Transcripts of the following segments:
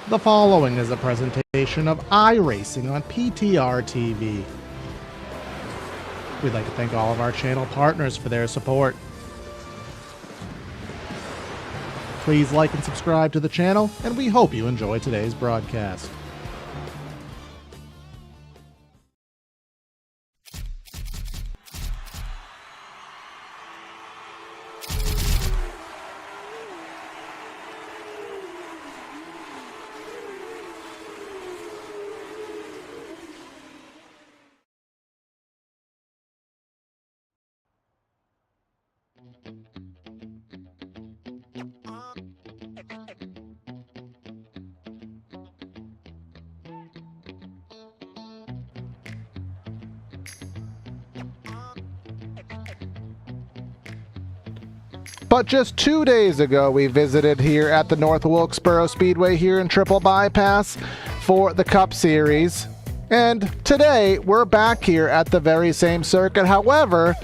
The following is a presentation of iRacing on PTR TV. We'd like to thank all of our channel partners for their support. Please like and subscribe to the channel, and we hope you enjoy today's broadcast. But just 2 days ago, we visited here at the North Wilkesboro Speedway here in Triple Bypass for the Cup Series. And today, we're back here at the very same circuit. However,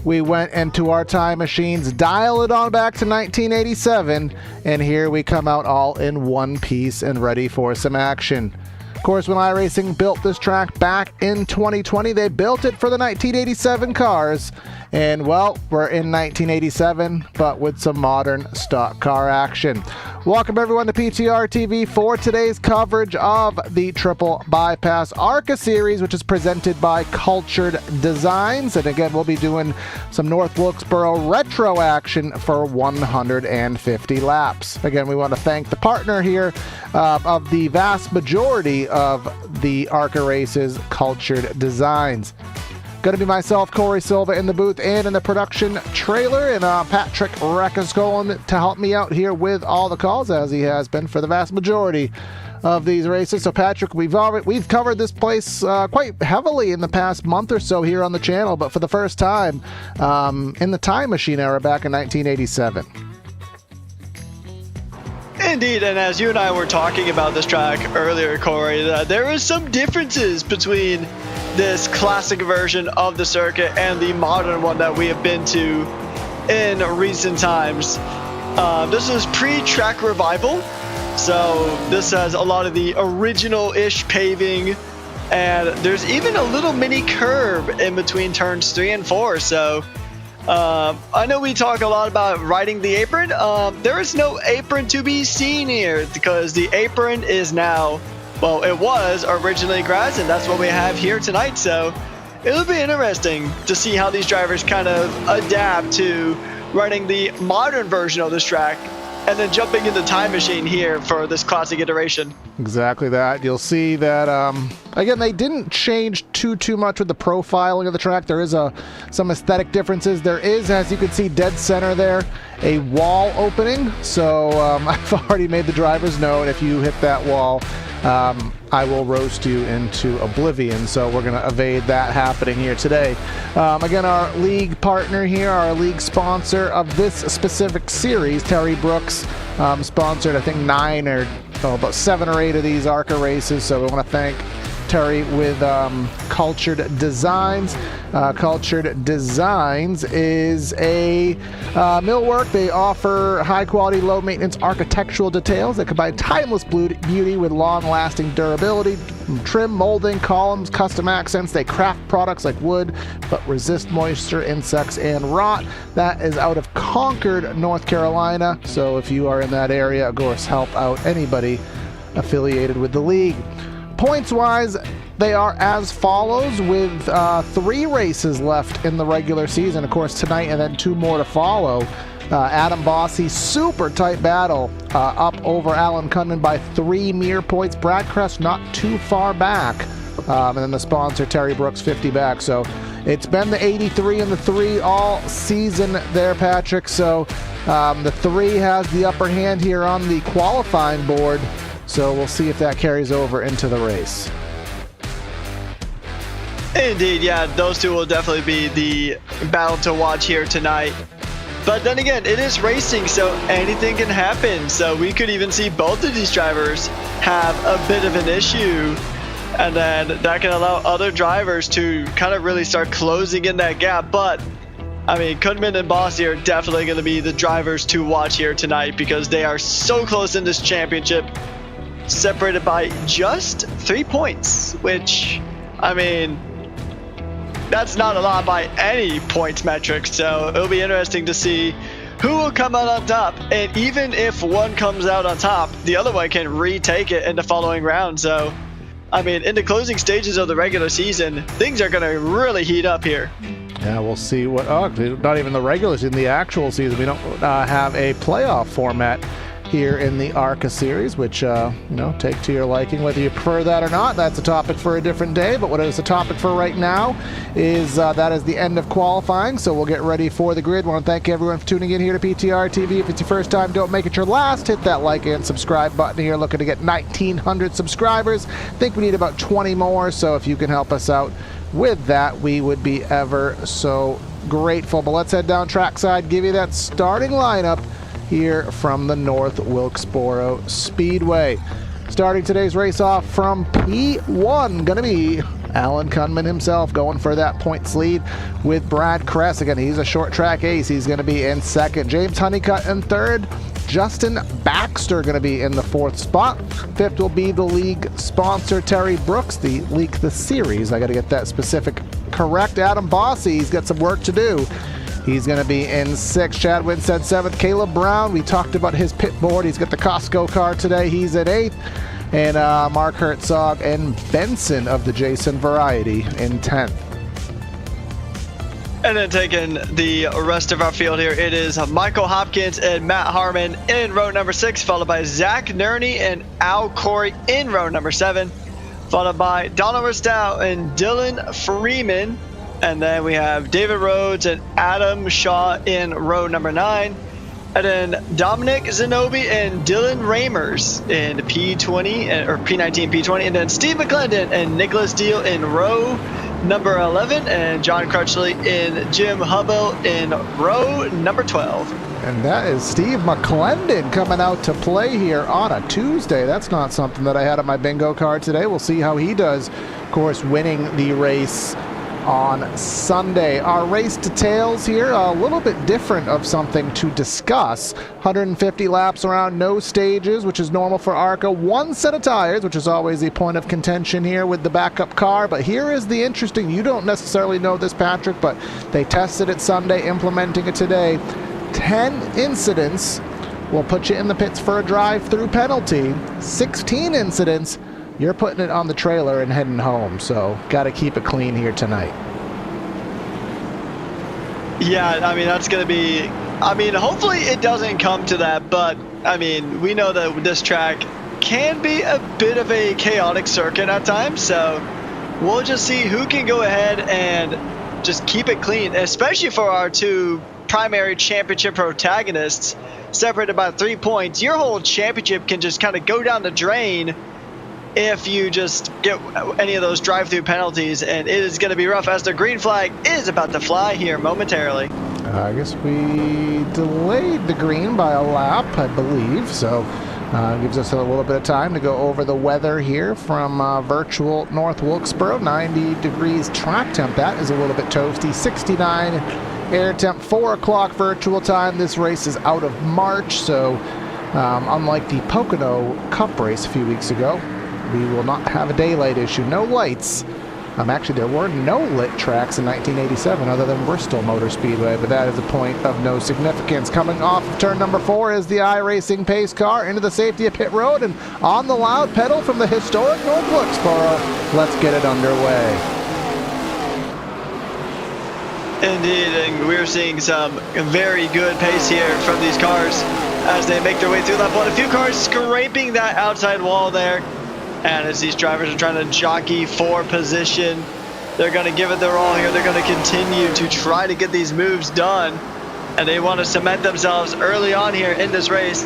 we went into our time machines, dial it on back to 1987, and here we come out all in one piece and ready for some action. Of course, when iRacing built this track back in 2020, they built it for the 1987 cars. And, well, we're in 1987, but with some modern stock car action. Welcome, everyone, to PTR TV for today's coverage of the Triple Bypass ARCA Series, which is presented by Cultured Designs. And, again, we'll be doing some North Wilkesboro retro action for 150 laps. Again, we want to thank the partner here of the vast majority of the ARCA races, Cultured Designs. Going to be myself, Corey Silva, in the booth and in the production trailer, and Patrick Reckescolin to help me out here with all the calls, as he has been for the vast majority of these races. So, Patrick, we've covered this place quite heavily in the past month or so here on the channel, but for the first time in the time machine era back in 1987. Indeed, and as you and I were talking about this track earlier, Corey, there is some differences between this classic version of the circuit and the modern one that we have been to in recent times. This is pre-track revival, so this has a lot of the original-ish paving, and there's even a little mini curb in between turns 3 and 4, so I know we talk a lot about riding the apron. There is no apron to be seen here because the apron is now, well, it was originally grass, and that's what we have here tonight. So it'll be interesting to see how these drivers kind of adapt to running the modern version of this track and then jumping in the time machine here for this classic iteration. Exactly that. You'll see that, again, they didn't change too much with the profiling of the track. There is some aesthetic differences. There is, as you can see, dead center there, a wall opening. So I've already made the drivers know, and if you hit that wall, I will roast you into oblivion. So we're going to evade that happening here today. Again, our league partner here, our league sponsor of this specific series, Terry Brooks, sponsored, I think, about 7 or 8 of these ARCA races. So we want to thank Terry with Cultured Designs. Cultured Designs is a millwork. They offer high-quality, low-maintenance architectural details that combine timeless beauty with long-lasting durability. Trim, molding, columns, custom accents. They craft products like wood, but resist moisture, insects, and rot. That is out of Concord, North Carolina. So if you are in that area, of course, help out anybody affiliated with the league. Points-wise, they are as follows, with 3 races left in the regular season, of course, tonight, and then 2 more to follow. Adam Bossy, super tight battle, up over Alan Cunman by 3 mere points. Brad Kress not too far back, and then the sponsor, Terry Brooks, 50 back. So it's been the 83 and the 3 all season there, Patrick. So the 3 has the upper hand here on the qualifying board. So we'll see if that carries over into the race. Indeed, yeah, those two will definitely be the battle to watch here tonight. But then again, it is racing, so anything can happen. So we could even see both of these drivers have a bit of an issue, and then that can allow other drivers to kind of really start closing in that gap. But I mean, Cunman and Bossy are definitely going to be the drivers to watch here tonight because they are so close in this championship. separated by just 3 points, which, I mean, that's not a lot by any points metric. So it'll be interesting to see who will come out on top. And even if one comes out on top, the other one can retake it in the following round. So, I mean, in the closing stages of the regular season, things are going to really heat up here. Yeah, we'll see what. Oh, not even the regular season, the actual season. We don't have a playoff format here in the ARCA series, which take to your liking whether you prefer that or not. That's a topic for a different day, but what is the topic for right now is that is the end of qualifying, so we'll get ready for the grid. Want to thank everyone for tuning in here to PTR TV. If it's your first time, don't make it your last. Hit that like and subscribe button here. Looking to get 1,900 subscribers. Think we need about 20 more, so if you can help us out with that, we would be ever so grateful. But let's head down trackside, give you that starting lineup here from the North Wilkesboro Speedway. Starting today's race off from P1, going to be Alan Kunman himself going for that points lead with Brad Kress. Again, he's a short track ace. He's going to be in second. James Honeycutt in third. Justin Baxter going to be in the fourth spot. Fifth will be the league sponsor, Terry Brooks, the series. I got to get that specific correct. Adam Bossy, he's got some work to do. He's going to be in sixth. Chad Winstead seventh. Caleb Brown, we talked about his pit board. He's got the Costco car today. He's at eighth. And Mark Herzog and Benson of the Jason Variety in 10th. And then taking the rest of our field here, it is Michael Hopkins and Matt Harmon in row number 6, followed by Zach Nerney and Al Corey in row number 7, followed by Donald Ristow and Dylan Freeman. And then we have David Rhodes and Adam Shaw in row number 9. And then Dominic Zanobi and Dylan Ramers in P20, or P19, P20. And then Steve McClendon and Nicholas Deal in row number 11. And John Crutchley and Jim Hubble in row number 12. And that is Steve McClendon coming out to play here on a Tuesday. That's not something that I had on my bingo card today. We'll see how he does, of course, winning the race on Sunday. Our race details here, a little bit different of something to discuss. 150 laps around, no stages, which is normal for ARCA. One set of tires, which is always a point of contention here with the backup car. But here is the interesting, you don't necessarily know this, Patrick, but they tested it Sunday, implementing it today. 10 incidents will put you in the pits for a drive-through penalty. 16 incidents, you're putting it on the trailer and heading home, so got to keep it clean here tonight. Yeah, I mean, that's going to be, I mean, hopefully it doesn't come to that, but, I mean, we know that this track can be a bit of a chaotic circuit at times, so we'll just see who can go ahead and just keep it clean, especially for our two primary championship protagonists, separated by 3 points. Your whole championship can just kind of go down the drain if you just get any of those drive-through penalties, and it is going to be rough as the green flag is about to fly here momentarily. I guess we delayed the green by a lap, I believe, so gives us a little bit of time to go over the weather here from virtual North Wilkesboro. 90 degrees track temp, that is a little bit toasty. 69 air temp, 4 o'clock virtual time. This race is out of March, so unlike the Pocono Cup race a few weeks ago, we will not have a daylight issue. No lights. Actually, there were no lit tracks in 1987 other than Bristol Motor Speedway, but that is a point of no significance. Coming off of turn number 4 is the iRacing pace car into the safety of pit road, and on the loud pedal from the historic North Wilkesboro. Let's get it underway. Indeed, and we're seeing some very good pace here from these cars as they make their way through lap 1. A few cars scraping that outside wall there. And as these drivers are trying to jockey for position, they're going to give it their all here. They're going to continue to try to get these moves done. And they want to cement themselves early on here in this race.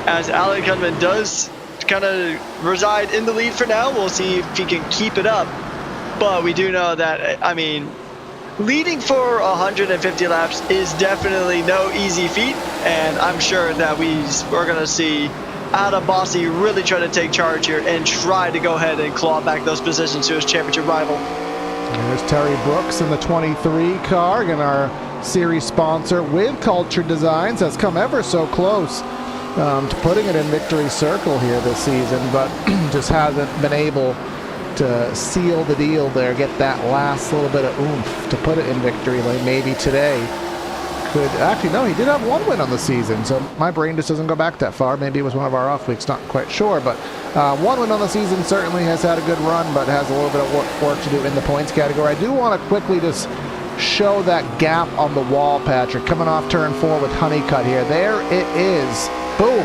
As Alan Kunman does kind of reside in the lead for now. We'll see if he can keep it up. But we do know that, I mean, leading for 150 laps is definitely no easy feat. And I'm sure that we're going to see Adam Bossy really try to take charge here and try to go ahead and claw back those positions to his championship rival. There's Terry Brooks in the 23 car, and our series sponsor with Culture Designs has come ever so close to putting it in victory circle here this season, but just hasn't been able to seal the deal there, get that last little bit of oomph to put it in victory lane. Maybe today could, actually no, he did have one win on the season, so my brain just doesn't go back that far. Maybe it was one of our off weeks, not quite sure, but one win on the season, certainly has had a good run, but has a little bit of work to do in the points category. I do want to quickly just show that gap on the wall, Patrick, coming off turn 4 with Honeycutt here. There it is. Boom.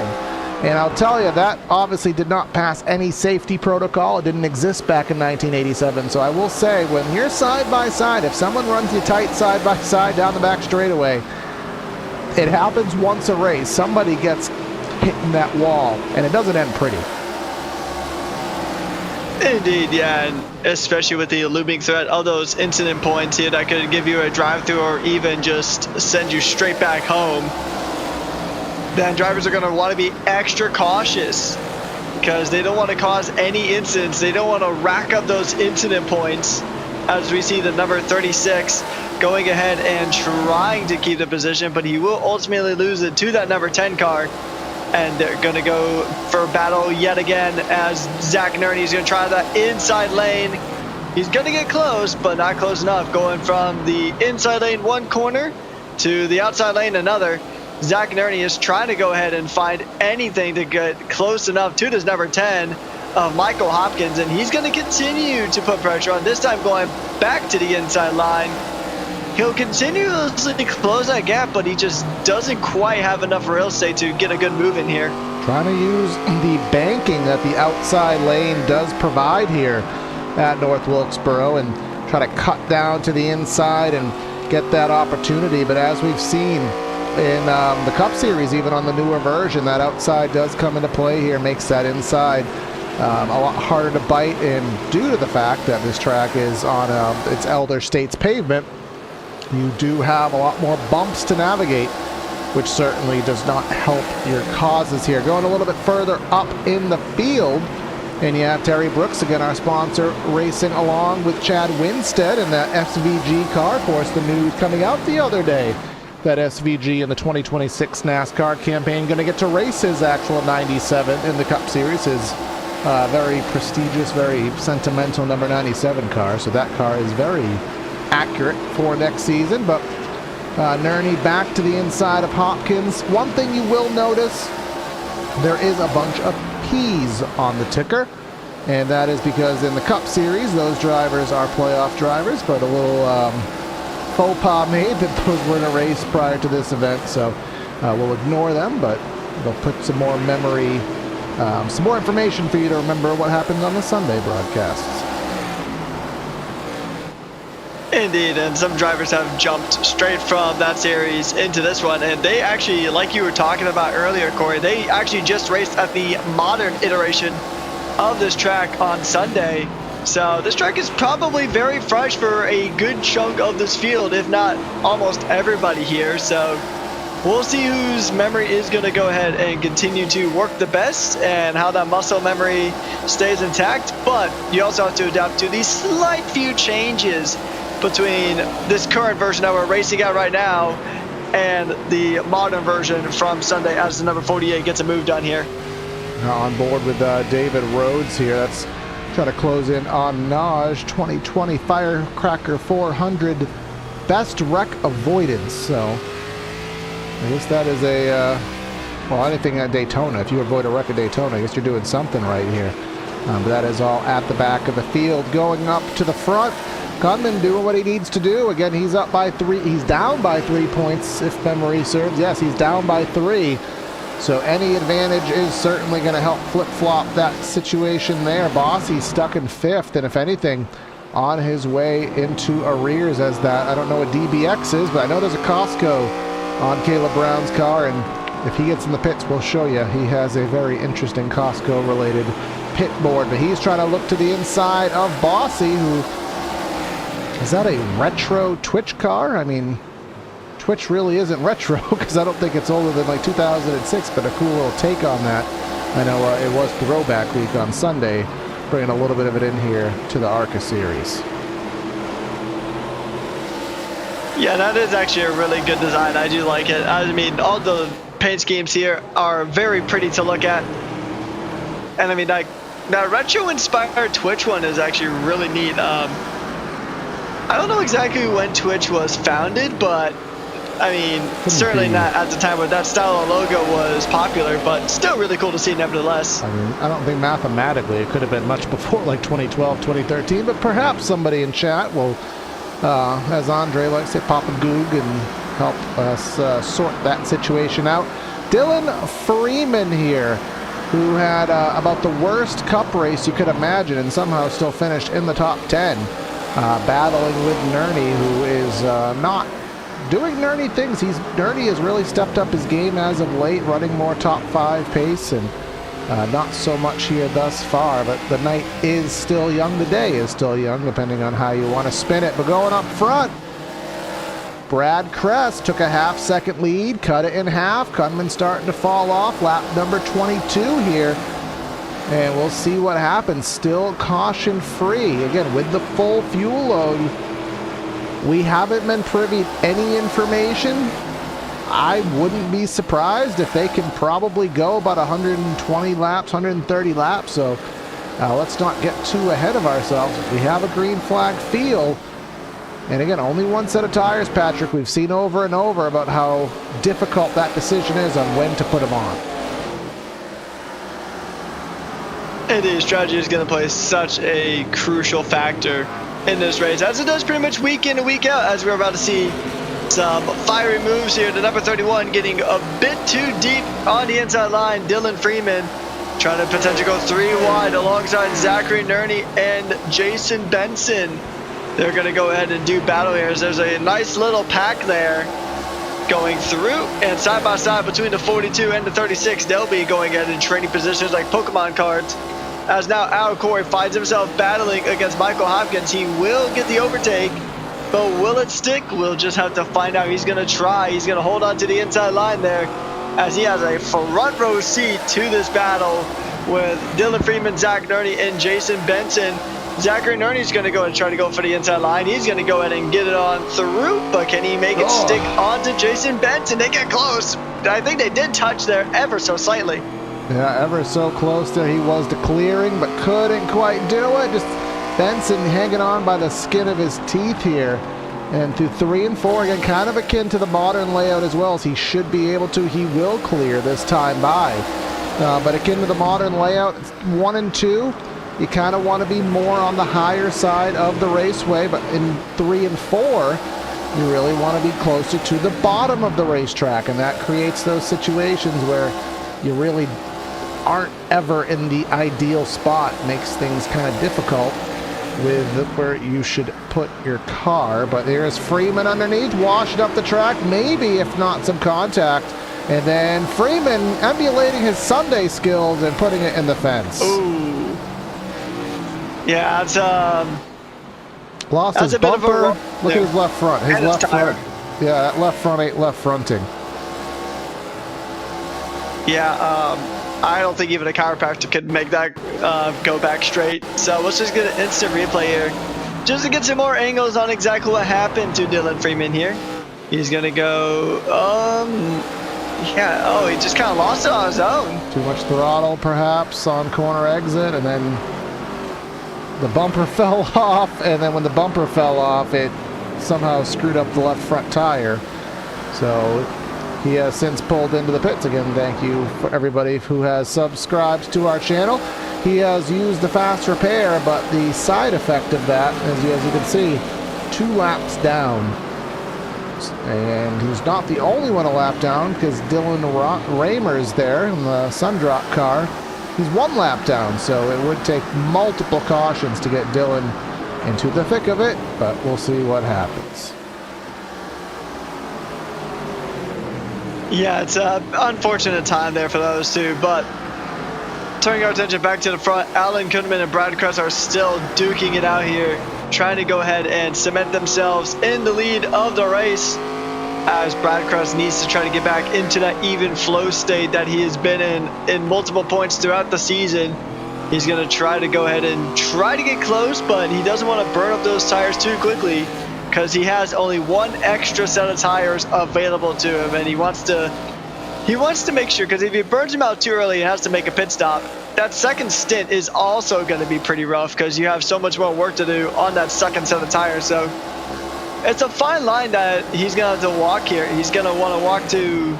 And I'll tell you, that obviously did not pass any safety protocol. It didn't exist back in 1987. So I will say, when you're side by side, if someone runs you tight side by side down the back straightaway, it happens once a race. Somebody gets hit in that wall, and it doesn't end pretty. Indeed, yeah, and especially with the looming threat of those incident points here that could give you a drive-through or even just send you straight back home, then drivers are going to want to be extra cautious because they don't want to cause any incidents. They don't want to rack up those incident points, as we see the number 36 going ahead and trying to keep the position, but he will ultimately lose it to that number 10 car. And they're going to go for battle yet again as Zach Nerney's going to try that inside lane. He's going to get close, but not close enough. Going from the inside lane one corner to the outside lane another. Zach Nerney is trying to go ahead and find anything to get close enough to this number 10 of Michael Hopkins. And he's going to continue to put pressure on, this time going back to the inside line. He'll continuously close that gap, but he just doesn't quite have enough real estate to get a good move in here. Trying to use the banking that the outside lane does provide here at North Wilkesboro and try to cut down to the inside and get that opportunity. But as we've seen in the Cup Series, even on the newer version, that outside does come into play here, makes that inside a lot harder to bite. And due to the fact that this track is on its Elder States pavement, you do have a lot more bumps to navigate, which certainly does not help your causes here. Going a little bit further up in the field, and you have Terry Brooks, again our sponsor, racing along with Chad Winstead in that SVG car. Of course, the news coming out the other day that SVG in the 2026 NASCAR campaign going to get to race his actual 97 in the Cup Series, his very prestigious, very sentimental number 97 car. So that car is very accurate for next season. But Nerney back to the inside of Hopkins. One thing you will notice, there is a bunch of P's on the ticker, and that is because in the Cup Series those drivers are playoff drivers, but a little faux pas made that those were in a race prior to this event, so we'll ignore them, but they'll put some more memory, some more information for you to remember what happened on the Sunday broadcasts. Indeed, and some drivers have jumped straight from that series into this one, and they actually, like you were talking about earlier, Corey, they actually just raced at the modern iteration of this track on Sunday. So this track is probably very fresh for a good chunk of this field, if not almost everybody here. So we'll see whose memory is going to go ahead and continue to work the best and how that muscle memory stays intact. But you also have to adapt to these slight few changes between this current version that we're racing at right now and the modern version from Sunday as the number 48 gets a move done here. On board with David Rhodes here. That's trying to close in on Naj 2020 Firecracker 400 best wreck avoidance. So I guess that is a well, anything at Daytona. If you avoid a wreck at Daytona, I guess you're doing something right here. But that is all at the back of the field. Going up to the front, Gunman doing what he needs to do. Again, he's up by 3. He's down by 3 points, if memory serves. Yes, he's down by 3. So any advantage is certainly going to help flip-flop that situation there. Bossie's stuck in 5th, and if anything, on his way into arrears as that. I don't know what DBX is, but I know there's a Costco on Caleb Brown's car, and if he gets in the pits, we'll show you. He has a very interesting Costco-related pit board, but he's trying to look to the inside of Bossy, who... Is that a retro Twitch car? I mean, Twitch really isn't retro because I don't think it's older than like 2006, but a cool little take on that. I know it was Throwback Week on Sunday, bringing a little bit of it in here to the ARCA series. Yeah, that is actually a really good design. I do like it. I mean, all the paint schemes here are very pretty to look at. And I mean, like, that retro-inspired Twitch one is actually really neat. I don't know exactly when Twitch was founded, but I mean, certainly not at the time when that style of logo was popular, but still really cool to see nevertheless. I mean, I don't think mathematically it could have been much before like 2012, 2013, but perhaps somebody in chat will, as Andre likes to say, pop a goog and help us sort that situation out. Dylan Freeman here, who had about the worst cup race you could imagine and somehow still finished in the top 10, battling with Nerney, who is not doing Nerney things. Nerney has really stepped up his game as of late, running more top 5 pace, and not so much here thus far, but the night is still young. The day is still young, depending on how you want to spin it. But going up front, Brad Kress took a half-second lead, cut it in half. Kunman starting to fall off, lap number 22 here. And we'll see what happens. Still caution-free. Again, with the full fuel load, we haven't been privy to any information. I wouldn't be surprised if they can probably go about 120 laps, 130 laps. So let's not get too ahead of ourselves. We have a green flag feel. And again, only one set of tires, Patrick. We've seen over and over about how difficult that decision is on when to put them on. Indeed, strategy is going to play such a crucial factor in this race, as it does pretty much week in and week out, as we're about to see some fiery moves here. The number 31 getting a bit too deep on the inside line. Dylan Freeman trying to potentially go 3 wide alongside Zachary Nerney and Jason Benson. They're going to go ahead and do battle here. There's a nice little pack there going through, and side by side between the 42 and the 36, they'll be going ahead in training positions like Pokemon cards. As now Al Corey finds himself battling against Michael Hopkins. He will get the overtake, but will it stick? We'll just have to find out. He's going to try. He's going to hold on to the inside line there, as he has a front row seat to this battle with Dylan Freeman, Zach Nerney, and Jason Benson. Zachary Nerney's going to go and try to go for the inside line. He's going to go ahead and get it on through, but can he make it stick onto Jason Benson? They get close. I think they did touch there ever so slightly. Yeah, ever so close there he was to clearing, but couldn't quite do it. Just Benson hanging on by the skin of his teeth here. And through 3 and 4, again, kind of akin to the modern layout as well, as he should be able to. He will clear this time by. But akin to the modern layout, 1 and 2, you kind of want to be more on the higher side of the raceway. But in 3 and 4, you really want to be closer to the bottom of the racetrack. And that creates those situations where you really aren't ever in the ideal spot. Makes things kind of difficult with where you should put your car. But there's Freeman underneath, washing up the track, maybe if not some contact, and then Freeman emulating his Sunday skills and putting it in the fence. Ooh, yeah, that's lost his bumper. Look at his left front. His left front. Yeah, that left front ain't left fronting. Yeah, I don't think even a chiropractor could make that go back straight. So let's just get an instant replay here, just to get some more angles on exactly what happened to Dylan Freeman here. He's gonna go, yeah, oh, he just kind of lost it on his own. Too much throttle, perhaps, on corner exit, and then the bumper fell off, and then when the bumper fell off, it somehow screwed up the left front tire. So he has since pulled into the pits. Again, thank you for everybody who has subscribed to our channel. He has used the fast repair, but the side effect of that, as you can see, 2 laps down. And he's not the only one a lap down, because Dylan Raymer's there in the Sundrop car. He's 1 lap down, so it would take multiple cautions to get Dylan into the thick of it, but we'll see what happens. Yeah, it's an unfortunate time there for those two, but turning our attention back to the front, Alan Kunman and Brad Kress are still duking it out here, trying to go ahead and cement themselves in the lead of the race, as Brad Kress needs to try to get back into that even flow state that he has been in multiple points throughout the season. He's going to try to go ahead and try to get close, but he doesn't want to burn up those tires too quickly, because he has only 1 extra set of tires available to him, and he wants to He wants to make sure, because if he burns him out too early and has to make a pit stop, that second stint is also going to be pretty rough because you have so much more work to do on that second set of tires. So it's a fine line that he's going to have to walk here. He's going to want to walk to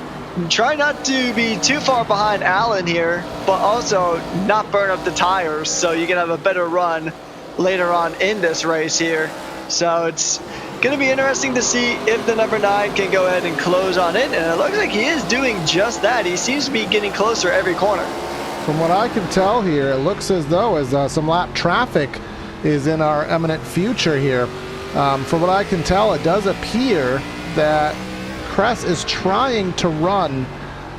try not to be too far behind Allen here, but also not burn up the tires so you can have a better run later on in this race here. So it's going to be interesting to see if the number 9 can go ahead and close on it, and it looks like he is doing just that. He seems to be getting closer every corner. From what I can tell here, it looks as though as some lap traffic is in our imminent future here. From what I can tell, it does appear that Kress is trying to run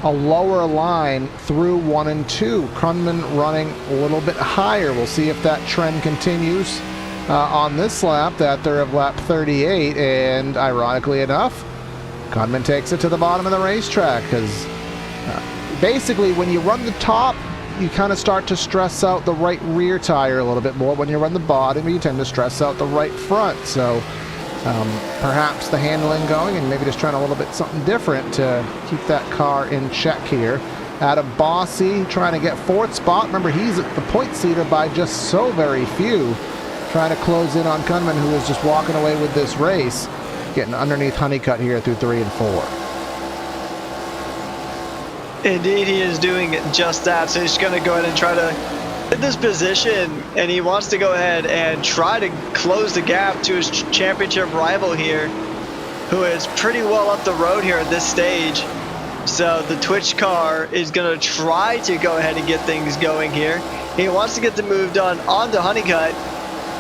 a lower line through 1 and 2. Krundman running a little bit higher. We'll see if that trend continues on this lap, that they're of lap 38, and ironically enough, Krundman takes it to the bottom of the racetrack because basically when you run the top, you kind of start to stress out the right rear tire a little bit more. When you run the bottom, you tend to stress out the right front. So perhaps the handling going and maybe just trying a little bit something different to keep that car in check here. Adam Bossy trying to get 4th spot. Remember, he's the point seeder by just so very few. Trying to close in on Kunman, who is just walking away with this race. Getting underneath Honeycutt here through 3 and 4. Indeed, he is doing just that. So he's going to go ahead and try to get this position, and he wants to go ahead and try to close the gap to his championship rival here, who is pretty well up the road here at this stage. So the Twitch car is going to try to go ahead and get things going here. He wants to get the move done onto Honeycutt,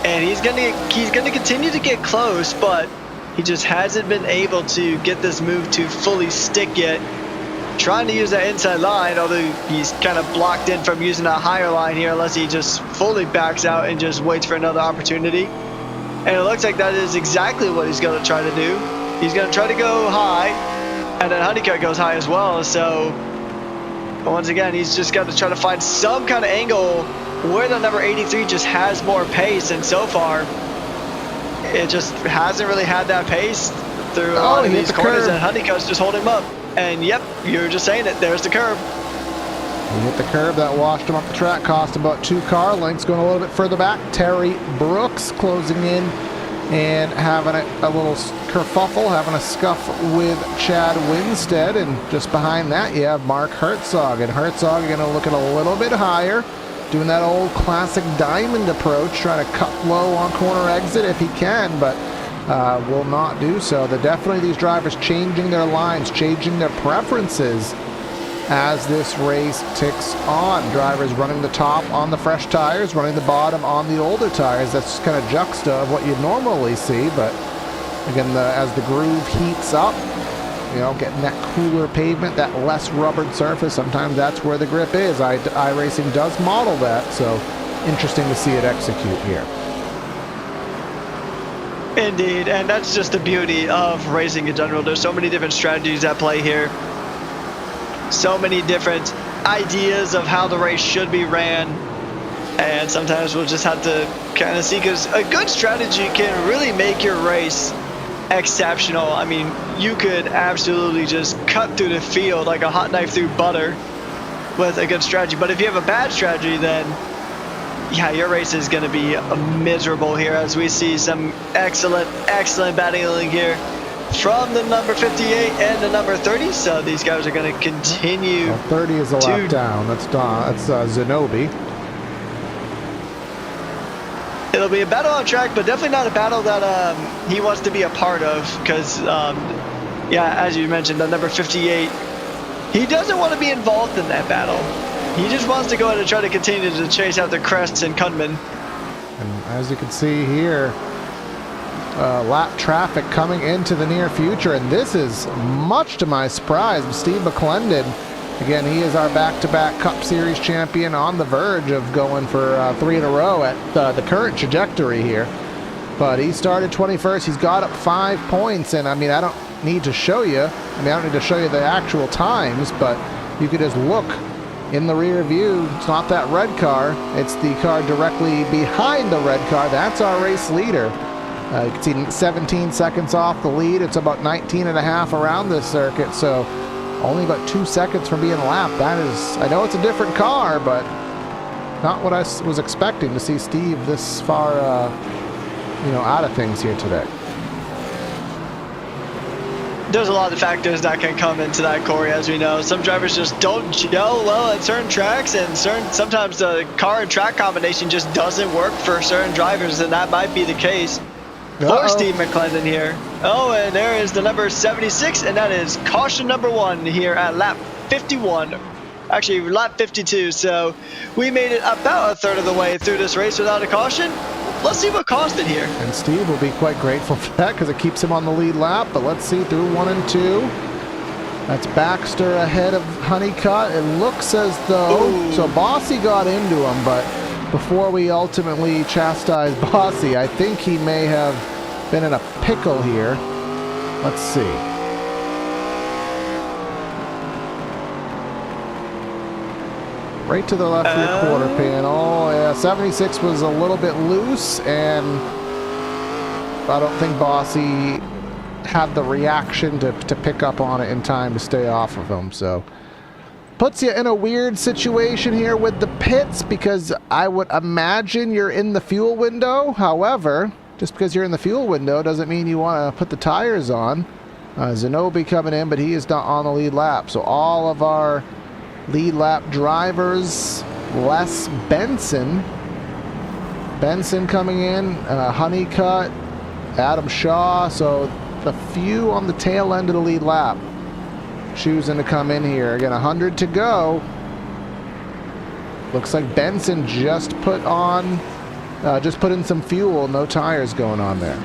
and he's going to continue to get close, but he just hasn't been able to get this move to fully stick yet. Trying to use that inside line, although he's kind of blocked in from using that higher line here unless he just fully backs out and just waits for another opportunity. And it looks like that is exactly what he's going to try to do. He's going to try to go high, and then Honeycutt goes high as well. So once again, he's just got to try to find some kind of angle where the number 83 just has more pace, and so far it just hasn't really had that pace through a lot of these corners, and Honeycutt's just holding him up. And yep, you're just saying it. There's the curb. He hit the curb that washed him off the track, cost about 2 car lengths. Going a little bit further back, Terry Brooks closing in and having a little kerfuffle, having a scuff with Chad Winstead. And just behind that, you have Mark Herzog. And Herzog going to look at a little bit higher, doing that old classic diamond approach, trying to cut low on corner exit if he can, but will not do so. They're definitely, these drivers, changing their lines, changing their preferences as this race ticks on. Drivers running the top on the fresh tires, running the bottom on the older tires. That's kind of juxta of what you normally see, but again, as the groove heats up, you know, getting that cooler pavement, that less rubbered surface, sometimes that's where the grip is. iRacing does model that, so interesting to see it execute here. Indeed, and that's just the beauty of racing in general. There's so many different strategies at play here. So many different ideas of how the race should be ran. And sometimes we'll just have to kind of see, because a good strategy can really make your race exceptional. I mean, you could absolutely just cut through the field like a hot knife through butter with a good strategy. But if you have a bad strategy, then yeah, your race is going to be miserable here, as we see some excellent battling here from the number 58 and the number 30. So these guys are going to continue. Well, 30 is a lap down. That's Zenobi. It'll be a battle on track, but definitely not a battle that he wants to be a part of, because, yeah, as you mentioned, the number 58, he doesn't want to be involved in that battle. He just wants to go ahead and try to continue to chase out the Crests and Kunman. And as you can see here, lap traffic coming into the near future, and this is, much to my surprise, Steve McClendon. Again, he is our back-to-back Cup Series champion, on the verge of going for 3 in a row at the current trajectory here. But he started 21st. He's got up 5 points, and I mean, I don't need to show you. I mean, I don't need to show you the actual times, but you could just look in the rear view. It's not that red car. It's the car directly behind the red car. That's our race leader. You can see 17 seconds off the lead. It's about 19 and a half around this circuit. So Only about 2 seconds from being lapped. That is, I know it's a different car, but not what I was expecting to see Steve this far, out of things here today. There's a lot of factors that can come into that, Corey, as we know. Some drivers just don't gel well at certain tracks, and sometimes the car and track combination just doesn't work for certain drivers, and that might be the case for Steve McClendon here. Oh, and there is the number 76, and that is caution number 1 here at lap 51. Actually, lap 52, so we made it about a third of the way through this race without a caution. Let's see what caused it here. And Steve will be quite grateful for that because it keeps him on the lead lap. But let's see through 1 and 2. That's Baxter ahead of Honeycutt. It looks as though... Ooh. So Bossy got into him, but before we ultimately chastise Bossy, I think he may have been in a pickle here. Let's see. Right to the left of your quarter panel. Yeah, 76 was a little bit loose, and I don't think Bossy had the reaction to pick up on it in time to stay off of him. So puts you in a weird situation here with the pits, because I would imagine you're in the fuel window. However, just because you're in the fuel window doesn't mean you want to put the tires on. Zanobi coming in, but he is not on the lead lap. So all of our lead lap drivers, less Benson coming in, Honeycutt, Adam Shaw, so the few on the tail end of the lead lap choosing to come in here. Again, 100 to go. Looks like Benson just put in some fuel, no tires going on there.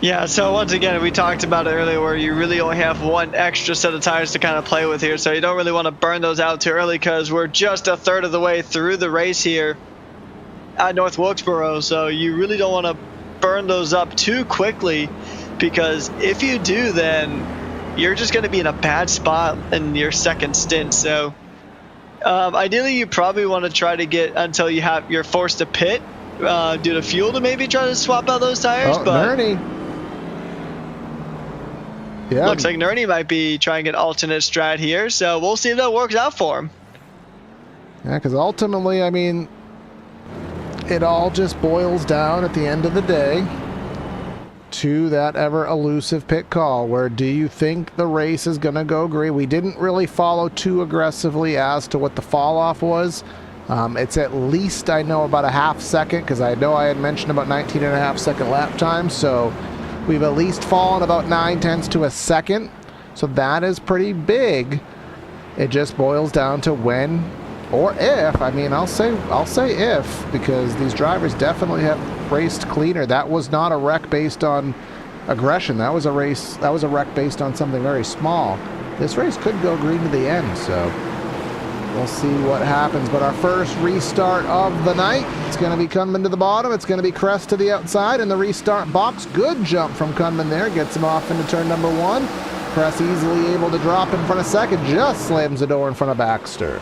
Yeah, so once again, we talked about it earlier where you really only have one extra set of tires to kind of play with here, so you don't really want to burn those out too early because we're just a third of the way through the race here at North Wilkesboro, so you really don't want to burn those up too quickly, because if you do, then you're just going to be in a bad spot in your second stint. So ideally, you probably want to try to get until you're forced to pit due to fuel to maybe try to swap out those tires. Oh, but Nerney. Yeah. Looks like Nerney might be trying an alternate strat here, so we'll see if that works out for him. Yeah, because ultimately, I mean, it all just boils down at the end of the day to that ever elusive pit call. Where do you think the race is going to go green? We didn't really follow too aggressively as to what the fall off was. It's at least, I know, about a half second, because I know I had mentioned about 19.5 second lap time, so we've at least fallen about 9/10 to a second, so that is pretty big. It just boils down to when or if. I mean, I'll say if, because these drivers definitely have raced cleaner. That was not a wreck based on aggression. That was a wreck based on something very small. This race could go green to the end, so we'll see what happens. But our first restart of the night, it's going to be Kunman to the bottom. It's going to be Crest to the outside in the restart box. Good jump from Kunman there. Gets him off into turn number 1. Crest easily able to drop in front of second. Just slams the door in front of Baxter.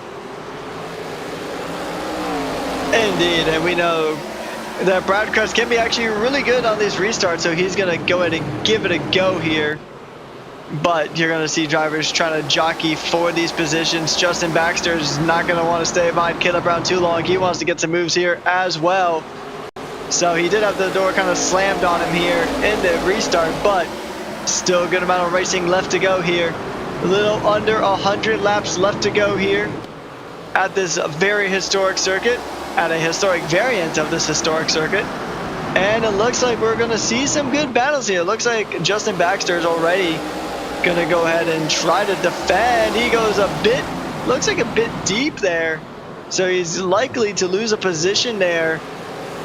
Indeed, and we know that Brad Crest can be actually really good on these restarts, so he's going to go ahead and give it a go here. But you're going to see drivers trying to jockey for these positions. Justin Baxter is not going to want to stay behind Caleb Brown too long. He wants to get some moves here as well. So he did have the door kind of slammed on him here in the restart, but still a good amount of racing left to go here. A little under 100 laps left to go here at this very historic circuit, at a historic variant of this historic circuit. And it looks like we're going to see some good battles here. It looks like Justin Baxter is already going to go ahead and try to defend. He goes looks like a bit deep there. So he's likely to lose a position there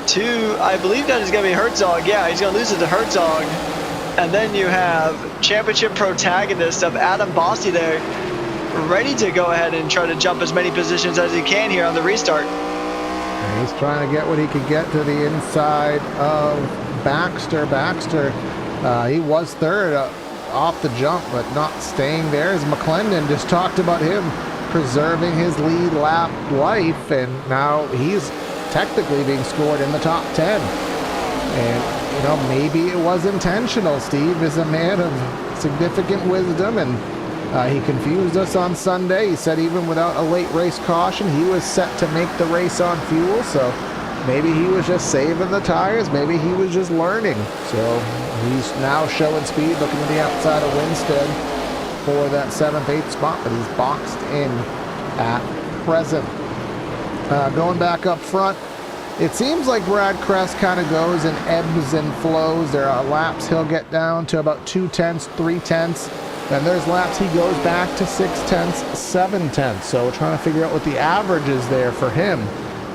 to, I believe that is going to be Herzog. Yeah, he's going to lose it to Herzog. And then you have championship protagonist of Adam Bossy there, ready to go ahead and try to jump as many positions as he can here on the restart. And he's trying to get what he could get to the inside of Baxter. Baxter, he was third off the jump, but not staying there, as McClendon just talked about him preserving his lead lap life, and now he's technically being scored in the top 10. And you know, maybe it was intentional. Steve is a man of significant wisdom, and he confused us on Sunday. He said even without a late race caution, he was set to make the race on fuel, so maybe he was just saving the tires. Maybe he was just learning. So he's now showing speed, looking to the outside of Winstead for that 7th, 8th spot, but he's boxed in at present. Going back up front, it seems like Brad Kress kind of goes in ebbs and flows. There are laps he'll get down to about 2/10, 3/10. Then there's laps he goes back to 6/10, 7/10. So we're trying to figure out what the average is there for him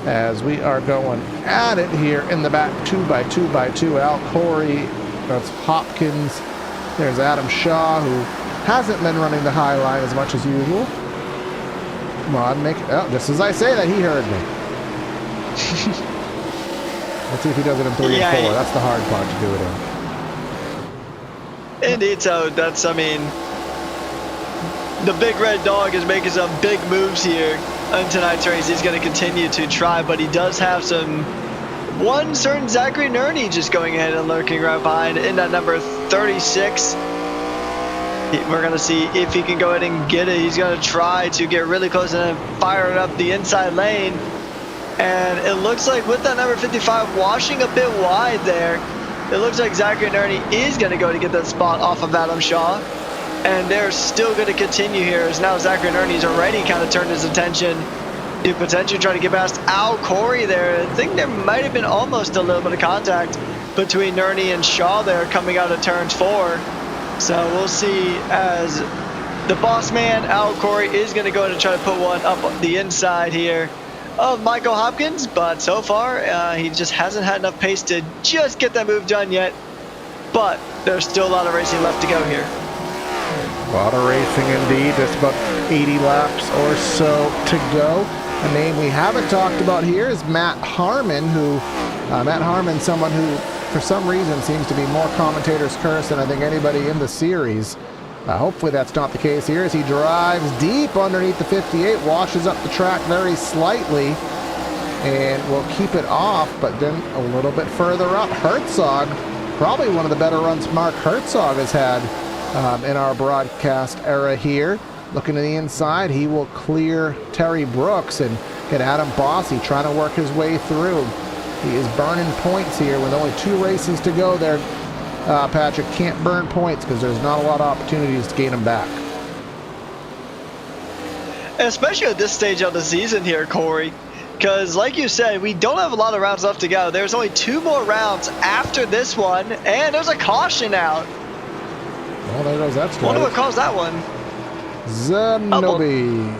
as we are going at it here in the back 2x2x2. Al Corey, that's Hopkins. There's Adam Shaw, who hasn't been running the high line as much as usual. Come on, make it. Oh, just as I say that, he heard me. Let's see if he does it in 3 and 4. That's the hard part to do it in. Indeed, so that's, I mean, the big red dog is making some big moves here on tonight's race. He's going to continue to try, but he does have one certain Zachary Nerney just going ahead and lurking right behind in that number 36. We're going to see if he can go ahead and get it. He's going to try to get really close and fire it up the inside lane. And it looks like with that number 55 washing a bit wide there, it looks like Zachary Nerney is going to go to get that spot off of Adam Shaw. And they're still going to continue here as now Zachary Nerney's already kind of turned his attention to potentially try to get past Al Corey there. I think there might have been almost a little bit of contact between Nerney and Shaw there coming out of turns 4. So we'll see as the boss man, Al Corey, is going to go ahead and try to put one up the inside here of Michael Hopkins, but so far he just hasn't had enough pace to just get that move done yet. But there's still a lot of racing left to go here. A lot of racing indeed. Just about 80 laps or so to go. A name we haven't talked about here is Matt Harmon, someone who for some reason seems to be more commentators' curse than I think anybody in the series. Hopefully that's not the case here as he drives deep underneath the 58, washes up the track very slightly, and will keep it off, but then a little bit further up, Herzog, probably one of the better runs Mark Herzog has had in our broadcast era here. Looking to the inside, he will clear Terry Brooks and get Adam Bossy trying to work his way through. He is burning points here with only 2 races to go there. Patrick can't burn points because there's not a lot of opportunities to gain them back. Especially at this stage of the season here, Corey, because like you said, we don't have a lot of rounds left to go. There's only 2 more rounds after this one, and there's a caution out. Well, there goes that I wonder what caused that one. Zanobi.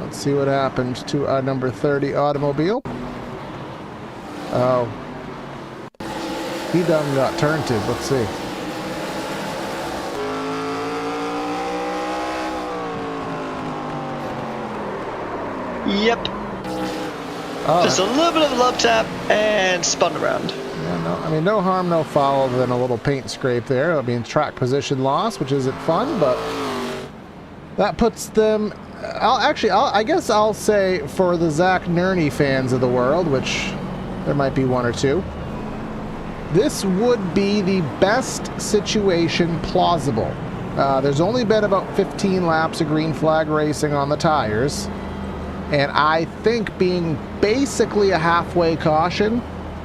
Let's see what happened to our number 30 automobile. Oh. He done got turned to. Let's see. Yep. Just a little bit of a love tap and spun around. Yeah, no, I mean, no harm, no foul than a little paint scrape there. I mean, track position loss, which isn't fun, but that puts them. I guess I'll say for the Zach Nerney fans of the world, which there might be 1 or 2. This would be the best situation plausible. There's only been about 15 laps of green flag racing on the tires. And I think being basically a halfway caution,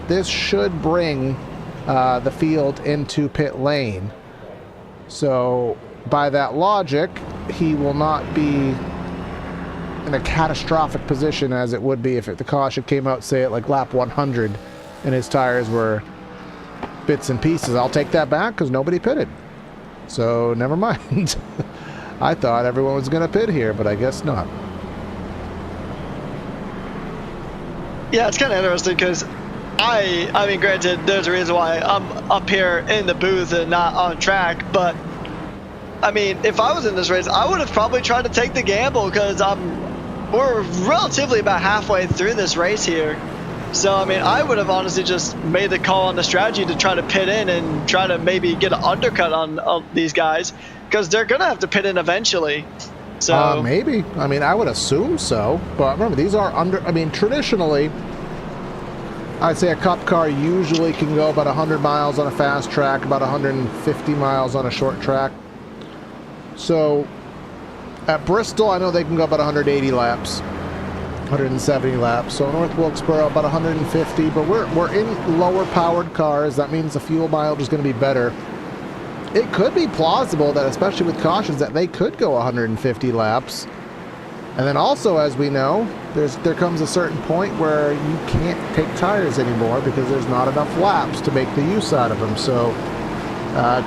this should bring the field into pit lane. So by that logic, he will not be in a catastrophic position as it would be if the caution came out, say, at like lap 100 and his tires were bits and pieces. I'll take that back because nobody pitted. So never mind. I thought everyone was going to pit here, but I guess not. Yeah, it's kind of interesting because I mean, granted, there's a reason why I'm up here in the booth and not on track, but I mean, if I was in this race, I would have probably tried to take the gamble because we're relatively about halfway through this race here. So, I mean, I would have honestly just made the call on the strategy to try to pit in and try to maybe get an undercut on these guys because they're going to have to pit in eventually. So maybe. I mean, I would assume so. But remember, these are I mean, traditionally, I'd say a Cup car usually can go about 100 miles on a fast track, about 150 miles on a short track. So at Bristol, I know they can go about 180 laps, 170 laps. So North Wilkesboro, about 150. But we're in lower powered cars. That means the fuel mileage is going to be better. It could be plausible that, especially with cautions, that they could go 150 laps. And then also, as we know, there comes a certain point where you can't take tires anymore because there's not enough laps to make the use out of them. So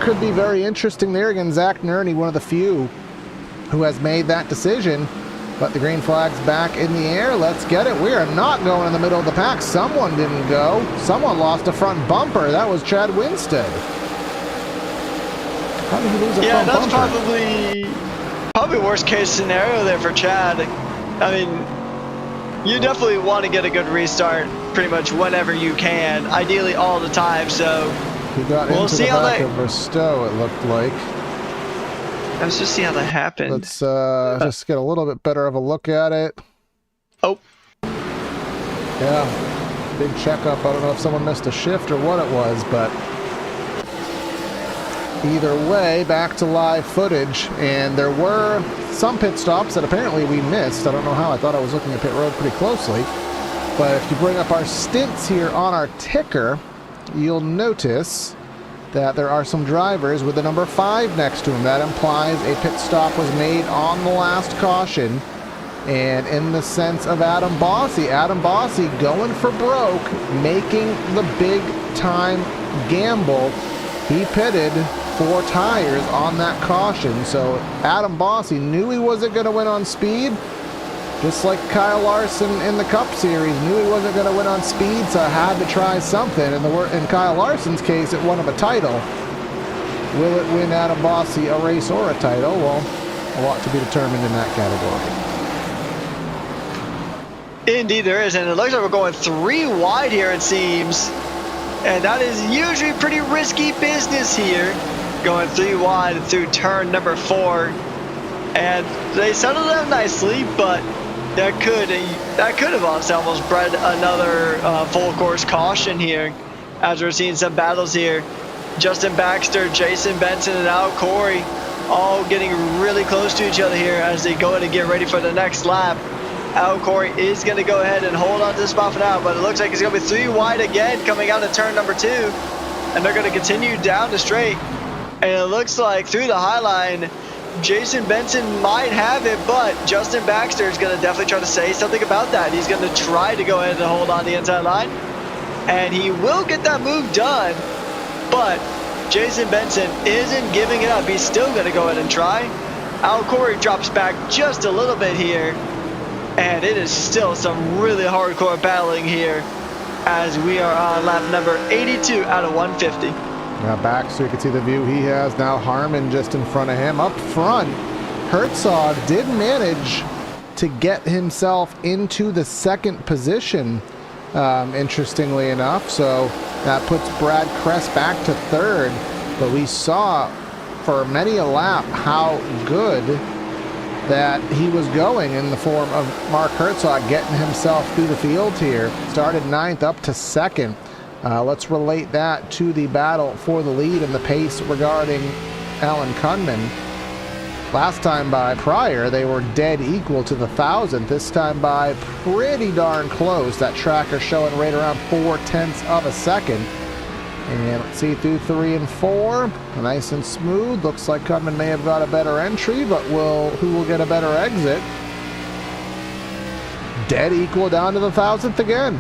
could be very interesting there. Again, Zach Nerney, one of the few who has made that decision. But the green flag's back in the air. Let's get it. We are not going in the middle of the pack. Someone didn't go. Someone lost a front bumper. That was Chad Winstead. How did he lose a front bumper? Yeah, that's probably worst case scenario there for Chad. I mean, you definitely want to get a good restart pretty much whenever you can, ideally all the time. So he got into the back of Bristow, it looked like. Let's just see how that happened. Let's just get a little bit better of a look at it. Oh. Yeah, big checkup. I don't know if someone missed a shift or what it was, but either way, back to live footage. And there were some pit stops that apparently we missed. I don't know how. I thought I was looking at pit road pretty closely. But if you bring up our stints here on our ticker, you'll notice that there are some drivers with the number 5 next to him. That implies a pit stop was made on the last caution. And in the sense of Adam Bossy going for broke, making the big time gamble. He pitted 4 tires on that caution. So Adam Bossy knew he wasn't going to win on speed. Just like Kyle Larson in the Cup Series knew he wasn't going to win on speed, so had to try something. In Kyle Larson's case, it won him a title. Will it win Adam Bossy a race or a title? Well, a lot to be determined in that category. Indeed there is, and it looks like we're going 3 wide here, it seems. And that is usually pretty risky business here. Going 3 wide through turn number 4. And they settled down nicely, but that could have almost bred another full course caution here, as we're seeing some battles here. Justin Baxter, Jason Benson, and Al Corey all getting really close to each other here as they go in and get ready for the next lap. Al Corey is going to go ahead and hold on to the spot for now, but it looks like it's going to be 3 wide again coming out of turn number 2, and they're going to continue down the straight. And it looks like through the high line, Jason Benson might have it, but Justin Baxter is going to definitely try to say something about that. He's going to try to go ahead and hold on the inside line, and he will get that move done, but Jason Benson isn't giving it up. He's still going to go ahead and try. Al Corey drops back just a little bit here, and it is still some really hardcore battling here as we are on lap number 82 out of 150. Now back so you can see the view he has. Now Harmon just in front of him. Up front, Herzog did manage to get himself into the 2nd position, interestingly enough. So that puts Brad Kress back to 3rd. But we saw for many a lap how good that he was going in the form of Mark Herzog getting himself through the field here. Started 9th up to 2nd. Let's relate that to the battle for the lead and the pace regarding Alan Kunman. Last time by Pryor, they were dead equal to the 1,000th. This time by pretty darn close. That tracker showing right around 0.4 of a second. And let's see through 3 and 4. Nice and smooth. Looks like Kunman may have got a better entry, but who will get a better exit? Dead equal down to the 1,000th again.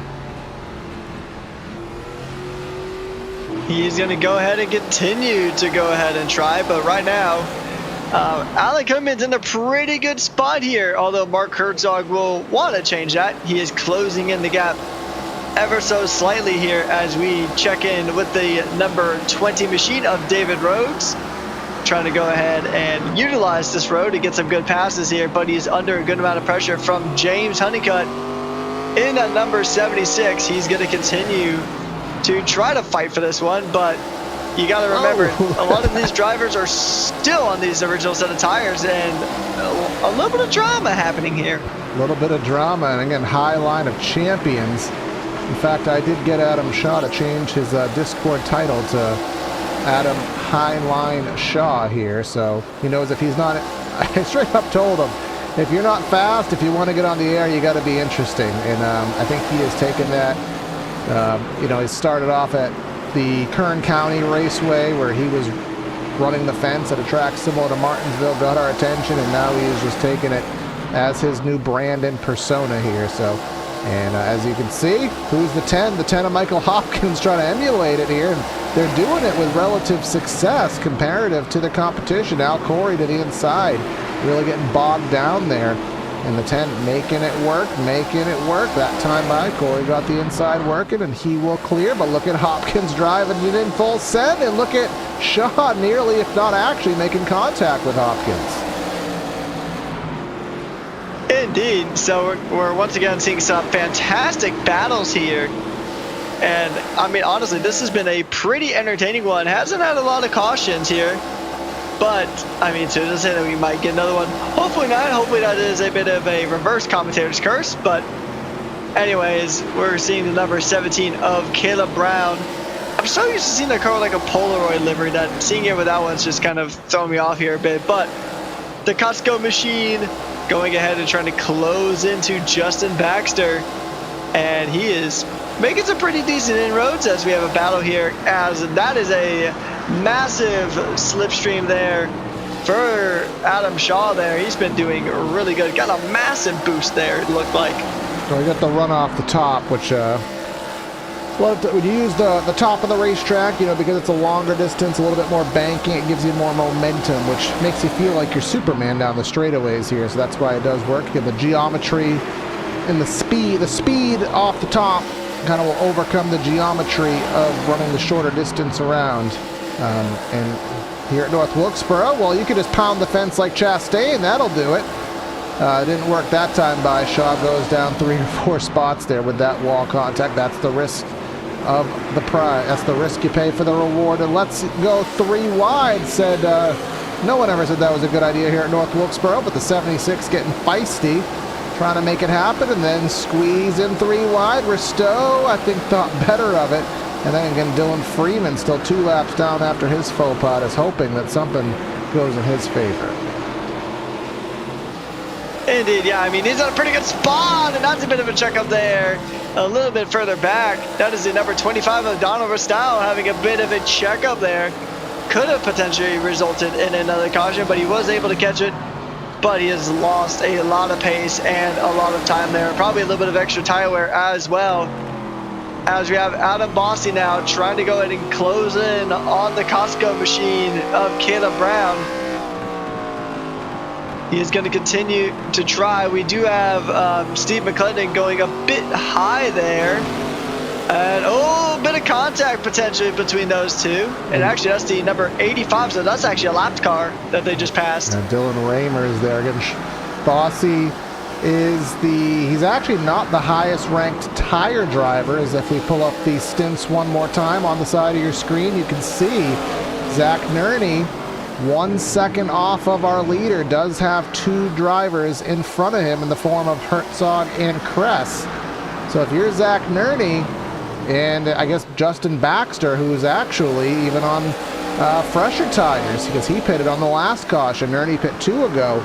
He's going to go ahead and continue to go ahead and try, but right now, Alan Kunman's in a pretty good spot here, although Mark Herzog will want to change that. He is closing in the gap ever so slightly here as we check in with the number 20 machine of David Rhodes. Trying to go ahead and utilize this road to get some good passes here, but he's under a good amount of pressure from James Honeycutt in at number 76. He's going to continue to try to fight for this one, but you got to remember, a lot of these drivers are still on these original set of tires, and a little bit of drama happening here. A little bit of drama, and again, high line of champions In fact, I did get Adam Shaw to change his Discord title to Adam Highline Shaw here, so he knows if he's not... I straight up told him, if you're not fast, if you want to get on the air, you got to be interesting. And I think he has taken that. You know, he started off at the Kern County Raceway where he was running the fence at a track similar to Martinsville, got our attention, and now he is just taking it as his new brand and persona here. So, and as you can see, who's the 10? The 10 of Michael Hopkins trying to emulate it here, and they're doing it with relative success comparative to the competition. Al Corey to the inside, really getting bogged down there. And the 10 making it work, making it work. That time by Corey got the inside working, and he will clear. But look at Hopkins driving it in full send, and look at Shaw nearly, if not actually, making contact with Hopkins. Indeed. So we're once again seeing some fantastic battles here. And, I mean, honestly, this has been a pretty entertaining one. Hasn't had a lot of cautions here. But, I mean, so to say that we might get another one. Hopefully not. Hopefully that is a bit of a reverse commentator's curse. But, anyways, we're seeing the number 17 of Caleb Brown. I'm so used to seeing the car with like a Polaroid livery that seeing it with that one's just kind of throwing me off here a bit. But, the Costco machine going ahead and trying to close into Justin Baxter. And he is making some pretty decent inroads as we have a battle here, as that is a massive slipstream there for Adam Shaw there. He's been doing really good. Got a massive boost there, it looked like. So we got the run off the top, which well, when you use the top of the racetrack, you know, because it's a longer distance, a little bit more banking, it gives you more momentum, which makes you feel like you're Superman down the straightaways here. So that's why it does work. You get the geometry and the speed off the top kind of will overcome the geometry of running the shorter distance around. And here at North Wilkesboro, well, you can just pound the fence like Chastain. That'll do it. It didn't work that time by. Shaw goes down 3 or 4 spots there with that wall contact. That's the risk of the prize. That's the risk you pay for the reward. And let's go 3 wide, said no one ever said that was a good idea here at North Wilkesboro, but the 76 getting feisty, trying to make it happen, and then squeeze in 3 wide. Risto, I think, thought better of it. And then again, Dylan Freeman still 2 laps down after his faux pas, is hoping that something goes in his favor. Indeed, yeah. I mean, he's on a pretty good spot, and that's a bit of a checkup there. A little bit further back, that is the number 25 of Donald Ristow having a bit of a checkup there. Could have potentially resulted in another caution, but he was able to catch it. But he has lost a lot of pace and a lot of time there. Probably a little bit of extra tire wear as well. As we have Adam Bossy now trying to go ahead and close in on the Costco machine of Caleb Brown. He is going to continue to try. We do have Steve McClendon going a bit high there. And a bit of contact potentially between those two. And actually that's the number 85, so that's actually a lapped car that they just passed. And Dylan Raymer is there again. Bossy is he's actually not the highest ranked tire driver, as if we pull up these stints one more time on the side of your screen, you can see Zach Nerney 1 second off of our leader, does have 2 drivers in front of him in the form of Herzog and Kress. So if you're Zach Nerney, and I guess Justin Baxter, who's actually even on fresher tires because he pitted on the last caution, Nerney pit 2 ago.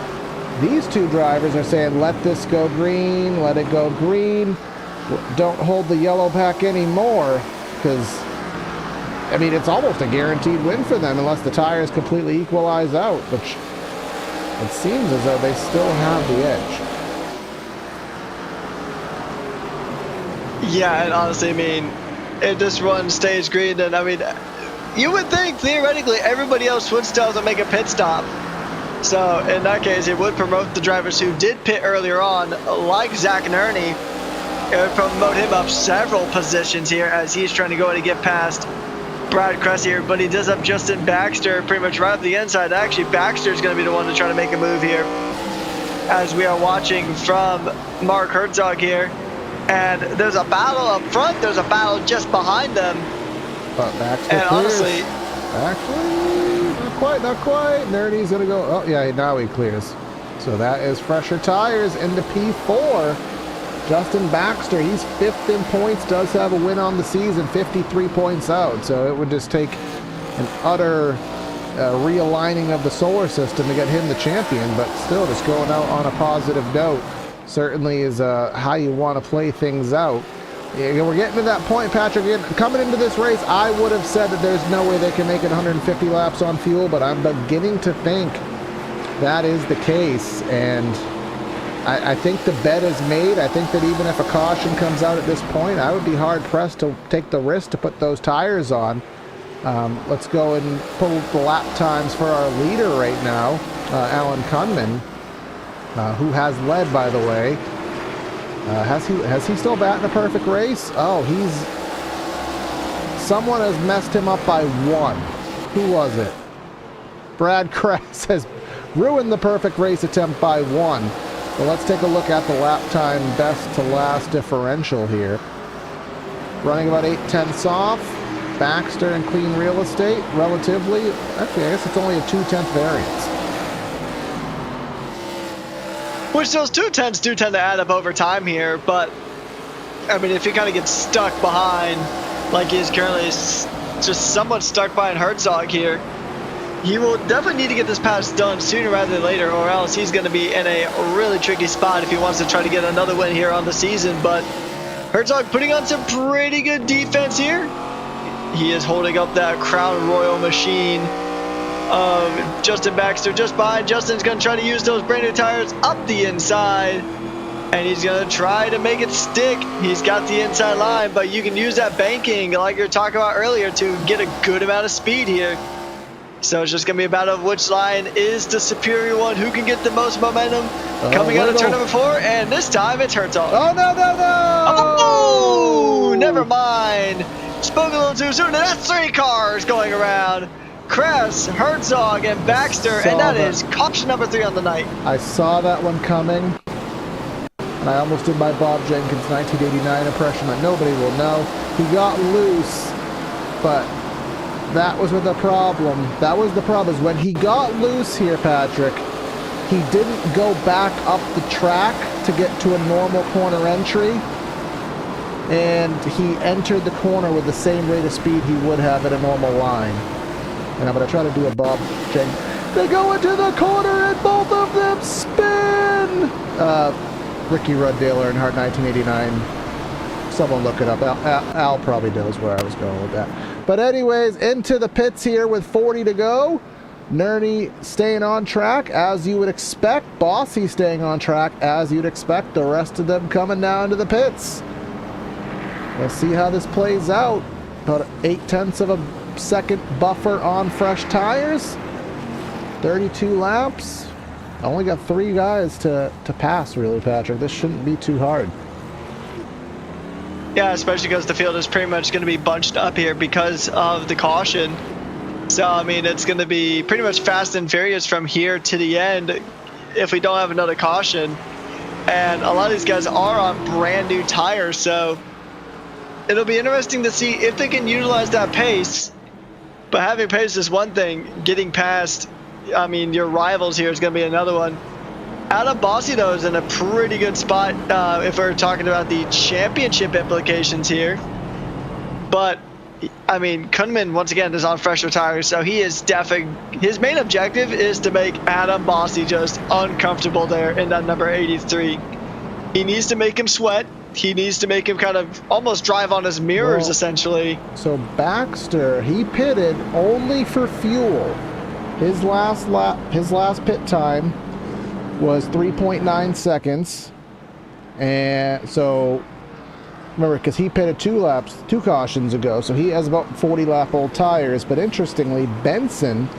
These 2 drivers are saying, let this go green, let it go green, don't hold the yellow pack anymore, because, I mean, it's almost a guaranteed win for them unless the tires completely equalize out, which it seems as though they still have the edge. Yeah, and honestly, I mean, if this run stays green, then, I mean, you would think, theoretically, everybody else would still have to make a pit stop. So, in that case, it would promote the drivers who did pit earlier on, like Zach Nerney. It would promote him up several positions here as he's trying to go ahead and get past Brad Kress here. But he does have Justin Baxter pretty much right up the inside. Actually, Baxter's going to be the one to try to make a move here. As we are watching from Mark Herzog here. And there's a battle up front. There's a battle just behind them. But Baxter and clears. Honestly, actually, not quite. Nerney's going to go. Oh, yeah, now he clears. So that is fresher tires into P4. Justin Baxter, he's 5th in points, does have a win on the season, 53 points out. So it would just take an utter realigning of the solar system to get him the champion, but still just going out on a positive note certainly is how you want to play things out. Yeah, we're getting to that point, Patrick. Again, coming into this race, I would have said that there's no way they can make it 150 laps on fuel, but I'm beginning to think that is the case, and I think the bet is made. I think that even if a caution comes out at this point, I would be hard-pressed to take the risk to put those tires on. Let's go and pull the lap times for our leader right now, Alan Kunman, who has led, by the way. Has he still batting a perfect race? Oh, someone has messed him up by 1. Who was it? Brad Kress has ruined the perfect race attempt by 1. Well, let's take a look at the lap time best to last differential here. Running about 8/10 off. Baxter and clean real estate, relatively. Actually, I guess it's only a 2/10 variance. Which those 2/10s do tend to add up over time here, but I mean, if he kind of gets stuck behind, like he is currently just somewhat stuck behind Herzog here, he will definitely need to get this pass done sooner rather than later, or else he's going to be in a really tricky spot if he wants to try to get another win here on the season. But Herzog putting on some pretty good defense here. He is holding up that Crown Royal machine of Justin Baxter just behind. Justin's going to try to use those brand new tires up the inside, and he's going to try to make it stick. He's got the inside line, but you can use that banking like you were talking about earlier to get a good amount of speed here. So it's just going to be a battle of which line is the superior one, who can get the most momentum coming out of turn number 4, and this time it's Herzog. Oh, no, no, no! Oh, never mind. Spoke a little too soon, and that's 3 cars going around. Kress, Herzog, and Baxter, and that is caution number 3 on the night. I saw that one coming, and I almost did my Bob Jenkins 1989 impression that nobody will know. He got loose, but that was the problem. That was the problem, is when he got loose here, Patrick, he didn't go back up the track to get to a normal corner entry, and he entered the corner with the same rate of speed he would have at a normal line. And I'm going to try to do a Bob Jenkins. They go into the corner and both of them spin! Ricky Ruddale Earnhardt 1989. Someone look it up. Al probably knows where I was going with that. But anyways, into the pits here with 40 to go. Nerney staying on track as you would expect. Bossy staying on track as you'd expect. The rest of them coming down to the pits. We'll see how this plays out. About 8/10 of a second buffer on fresh tires. 32 laps. I only got 3 guys to pass, really, Patrick. This shouldn't be too hard. Yeah, especially because the field is pretty much going to be bunched up here because of the caution. So, I mean, it's going to be pretty much fast and furious from here to the end if we don't have another caution. And a lot of these guys are on brand new tires, so it'll be interesting to see if they can utilize that pace. But having pace is one thing. Getting past, I mean, your rivals here is going to be another one. Adam Bossy, though, is in a pretty good spot if we're talking about the championship implications here. But, I mean, Kunman, once again, is on fresher tires, so he is definitely, his main objective is to make Adam Bossy just uncomfortable there in that number 83. He needs to make him sweat. He needs to make him kind of almost drive on his mirrors, essentially. So Baxter, he pitted only for fuel. His last pit time was 3.9 seconds. And so, remember, because he pitted 2 cautions ago, so he has about 40 lap old tires. But interestingly, Benson,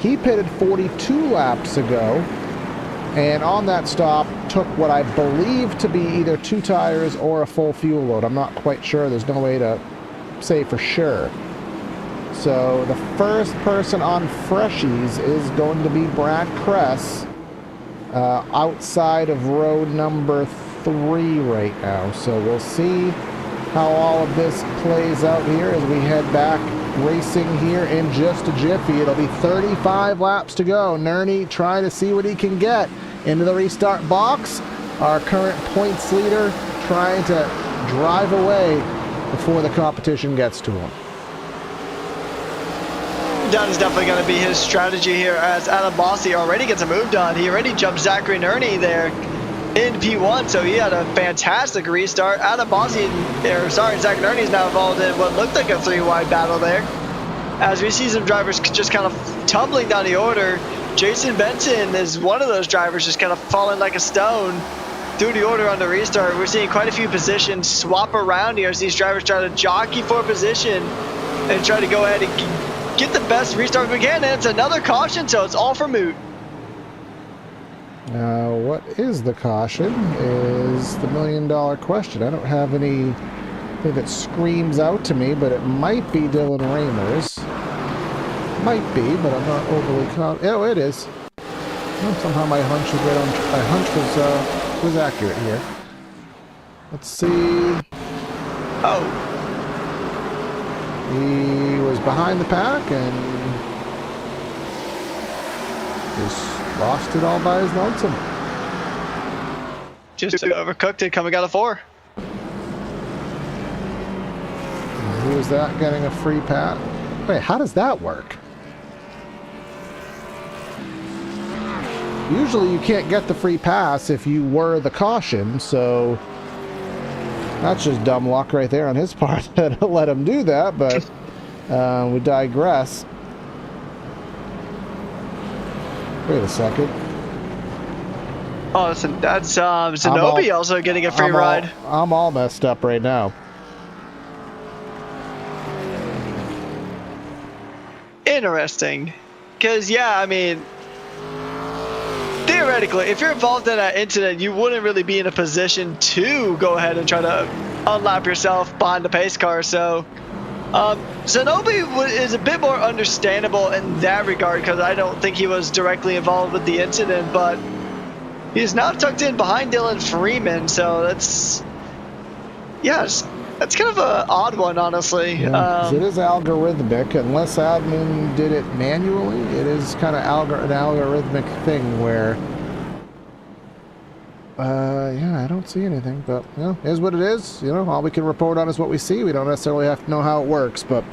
he pitted 42 laps ago, and on that stop took what I believe to be either 2 tires or a full fuel load. I'm not quite sure. There's no way to say for sure. So the first person on freshies is going to be Brad Kress, outside of row number 3 right now. So we'll see how all of this plays out here as we head back racing here in just a jiffy. It'll be 35 laps to go. Nerney trying to see what he can get into the restart box. Our current points leader trying to drive away before the competition gets to him. That is definitely going to be his strategy here, as Adam Bossi already gets a move done. He already jumped Zachary Nerney there in P1, so he had a fantastic restart. Adam Bossi, Zach Nerney is now involved in what looked like a 3-wide battle there, as we see some drivers just kind of tumbling down the order. Jason Benson is one of those drivers just kind of falling like a stone through the order on the restart. We're seeing quite a few positions swap around here as these drivers try to jockey for position and try to go ahead and get the best restart we can, and it's another caution, so it's all for moot. Now, what is the caution is the million-dollar question. I don't have anything that screams out to me, but it might be Dylan Ramers. Might be, but I'm not overly confident. Oh, it is. Well, somehow my hunch was right on. My hunch was accurate here. Let's see. Oh. He was behind the pack and just lost it all by his lonesome. Just overcooked it, coming out of 4. Who is that getting a free pat? Wait, how does that work? Usually you can't get the free pass if you were the caution, so that's just dumb luck right there on his part to let him do that, but we digress. Wait a second. Oh, that's Zanobi also getting a free ride. I'm all messed up right now. Interesting. Because, yeah, I mean, theoretically, if you're involved in that incident, you wouldn't really be in a position to go ahead and try to unlap yourself behind the pace car. So Zanobi is a bit more understandable in that regard, because I don't think he was directly involved with the incident, but he's now tucked in behind Dylan Freeman. So that's, yes, that's kind of an odd one, honestly. Yeah, it is algorithmic. Unless admin did it manually, it is kind of an algorithmic thing where, yeah, I don't see anything. But, you know, is what it is. You know, all we can report on is what we see. We don't necessarily have to know how it works. But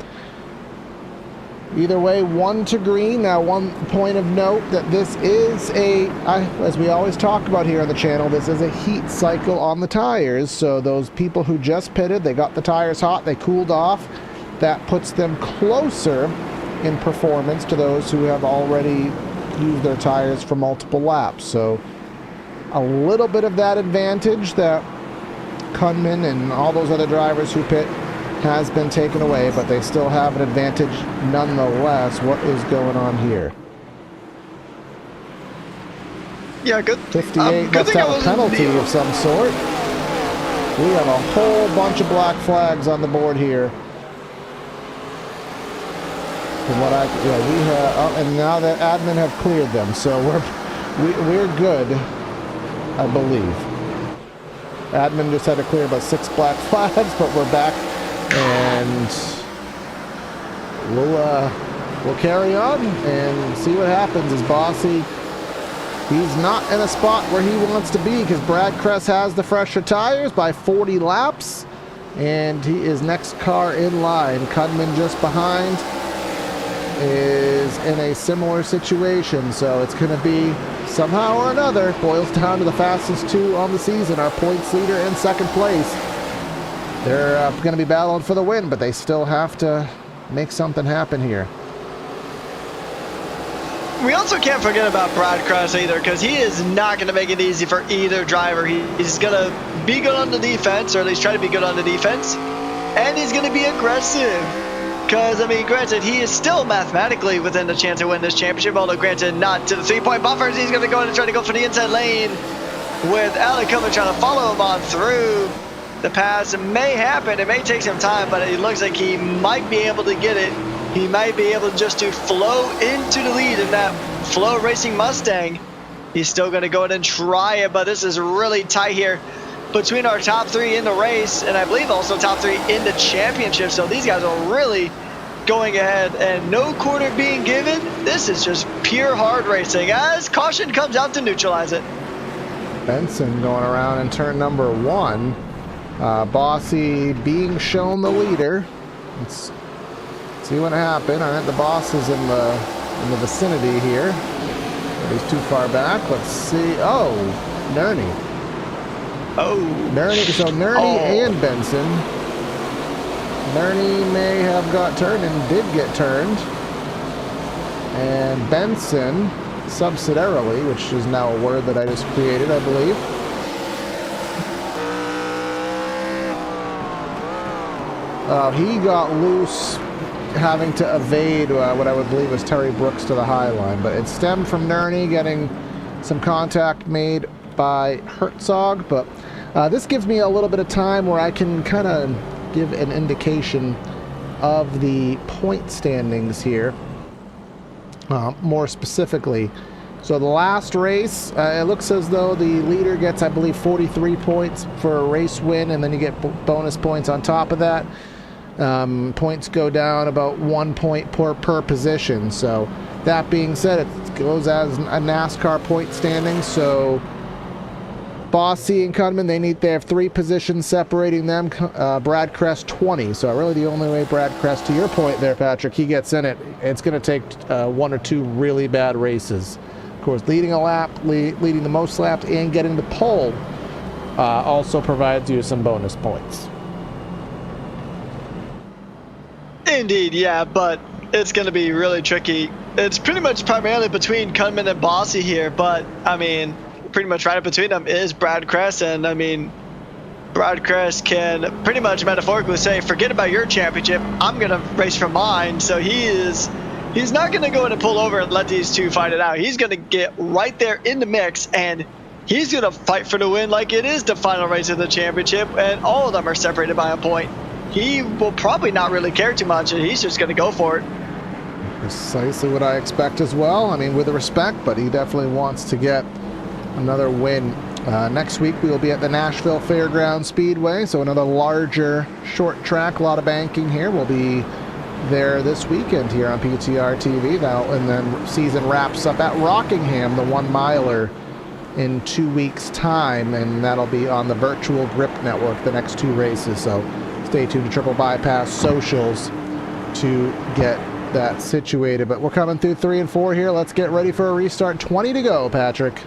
either way, 1 to green. Now, one point of note that this is as we always talk about here on the channel, this is a heat cycle on the tires. So those people who just pitted, they got the tires hot, they cooled off. That puts them closer in performance to those who have already used their tires for multiple laps. So a little bit of that advantage that Kunman and all those other drivers who pit has been taken away, but they still have an advantage nonetheless. What is going on here? Yeah, good. 58 must have a penalty of some sort. We have a whole bunch of black flags on the board here. From what we have, and now that admin have cleared them, so we're good, I believe. Admin just had to clear about 6 black flags, but we're back. And we'll carry on and see what happens. As Bossy, he's not in a spot where he wants to be, because Brad Kress has the fresher tires by 40 laps, and he is next car in line. Cudman just behind is in a similar situation, so it's going to be somehow or another boils down to the fastest 2 on the season, our points leader in 2nd place. They're going to be battling for the win, but they still have to make something happen here. We also can't forget about Brad Kress either, because he is not going to make it easy for either driver. He's going to be good on the defense, or at least try to be good on the defense, and he's going to be aggressive. Because, I mean, granted, he is still mathematically within the chance to win this championship, although granted not to the 3-point buffers. He's going to go in and try to go for the inside lane with Alec Cumberland trying to follow him on through. The pass may happen. It may take some time, but it looks like he might be able to get it. He might be able just to flow into the lead in that Flow Racing Mustang. He's still going to go ahead and try it, but this is really tight here between our top 3 in the race, and I believe also top 3 in the championship. So these guys are really going ahead, and no quarter being given. This is just pure hard racing as caution comes out to neutralize it. Benson going around in turn number 1. Bossy being shown the leader. Let's see what happened. I think the boss is in the vicinity here. He's too far back. Let's see. Oh, Nerney. Oh. Nerney. So Nerney and Benson. Nerney may have got turned and did get turned. And Benson, subsidiarily, which is now a word that I just created, I believe. He got loose, having to evade what I would believe was Terry Brooks to the high line. But it stemmed from Nerney getting some contact made by Herzog. But this gives me a little bit of time where I can kind of give an indication of the point standings here. More specifically, so the last race, it looks as though the leader gets, I believe, 43 points for a race win, and then you get bonus points on top of that. Points go down about 1 point per position. So that being said, it goes as a NASCAR point standing. So Bossy and Cudman, they have 3 positions separating them. Brad Crest 20. So really the only way Brad Crest, to your point there, Patrick, he gets in it, it's going to take 1 or 2 really bad races. Of course, leading a lap, leading the most laps, and getting the pole also provides you some bonus points. Indeed, yeah, but it's going to be really tricky. It's pretty much primarily between Cudman and Bossy here, but I mean, pretty much right up between them is Brad Crest, and I mean, Brad Crest can pretty much metaphorically say, forget about your championship, I'm gonna race for mine. So he's not gonna go in and pull over and let these two fight it out. He's gonna get right there in the mix, and he's gonna fight for the win like it is the final race of the championship, and all of them are separated by a point. He will probably not really care too much, and he's just gonna go for it. Precisely what I expect as well. I mean, with respect, but he definitely wants to get another win. Next week we will be at the Nashville Fairground Speedway, so another larger short track. A lot of banking here. We'll be there this weekend here on PTR TV now, and then season wraps up at Rockingham, the 1 miler, in 2 weeks time, and that'll be on the Virtual Grip Network, the next 2 races. So stay tuned to Triple Bypass socials to get that situated. But we're coming through 3 and 4 here. Let's get ready for a restart. 20 to go, Patrick.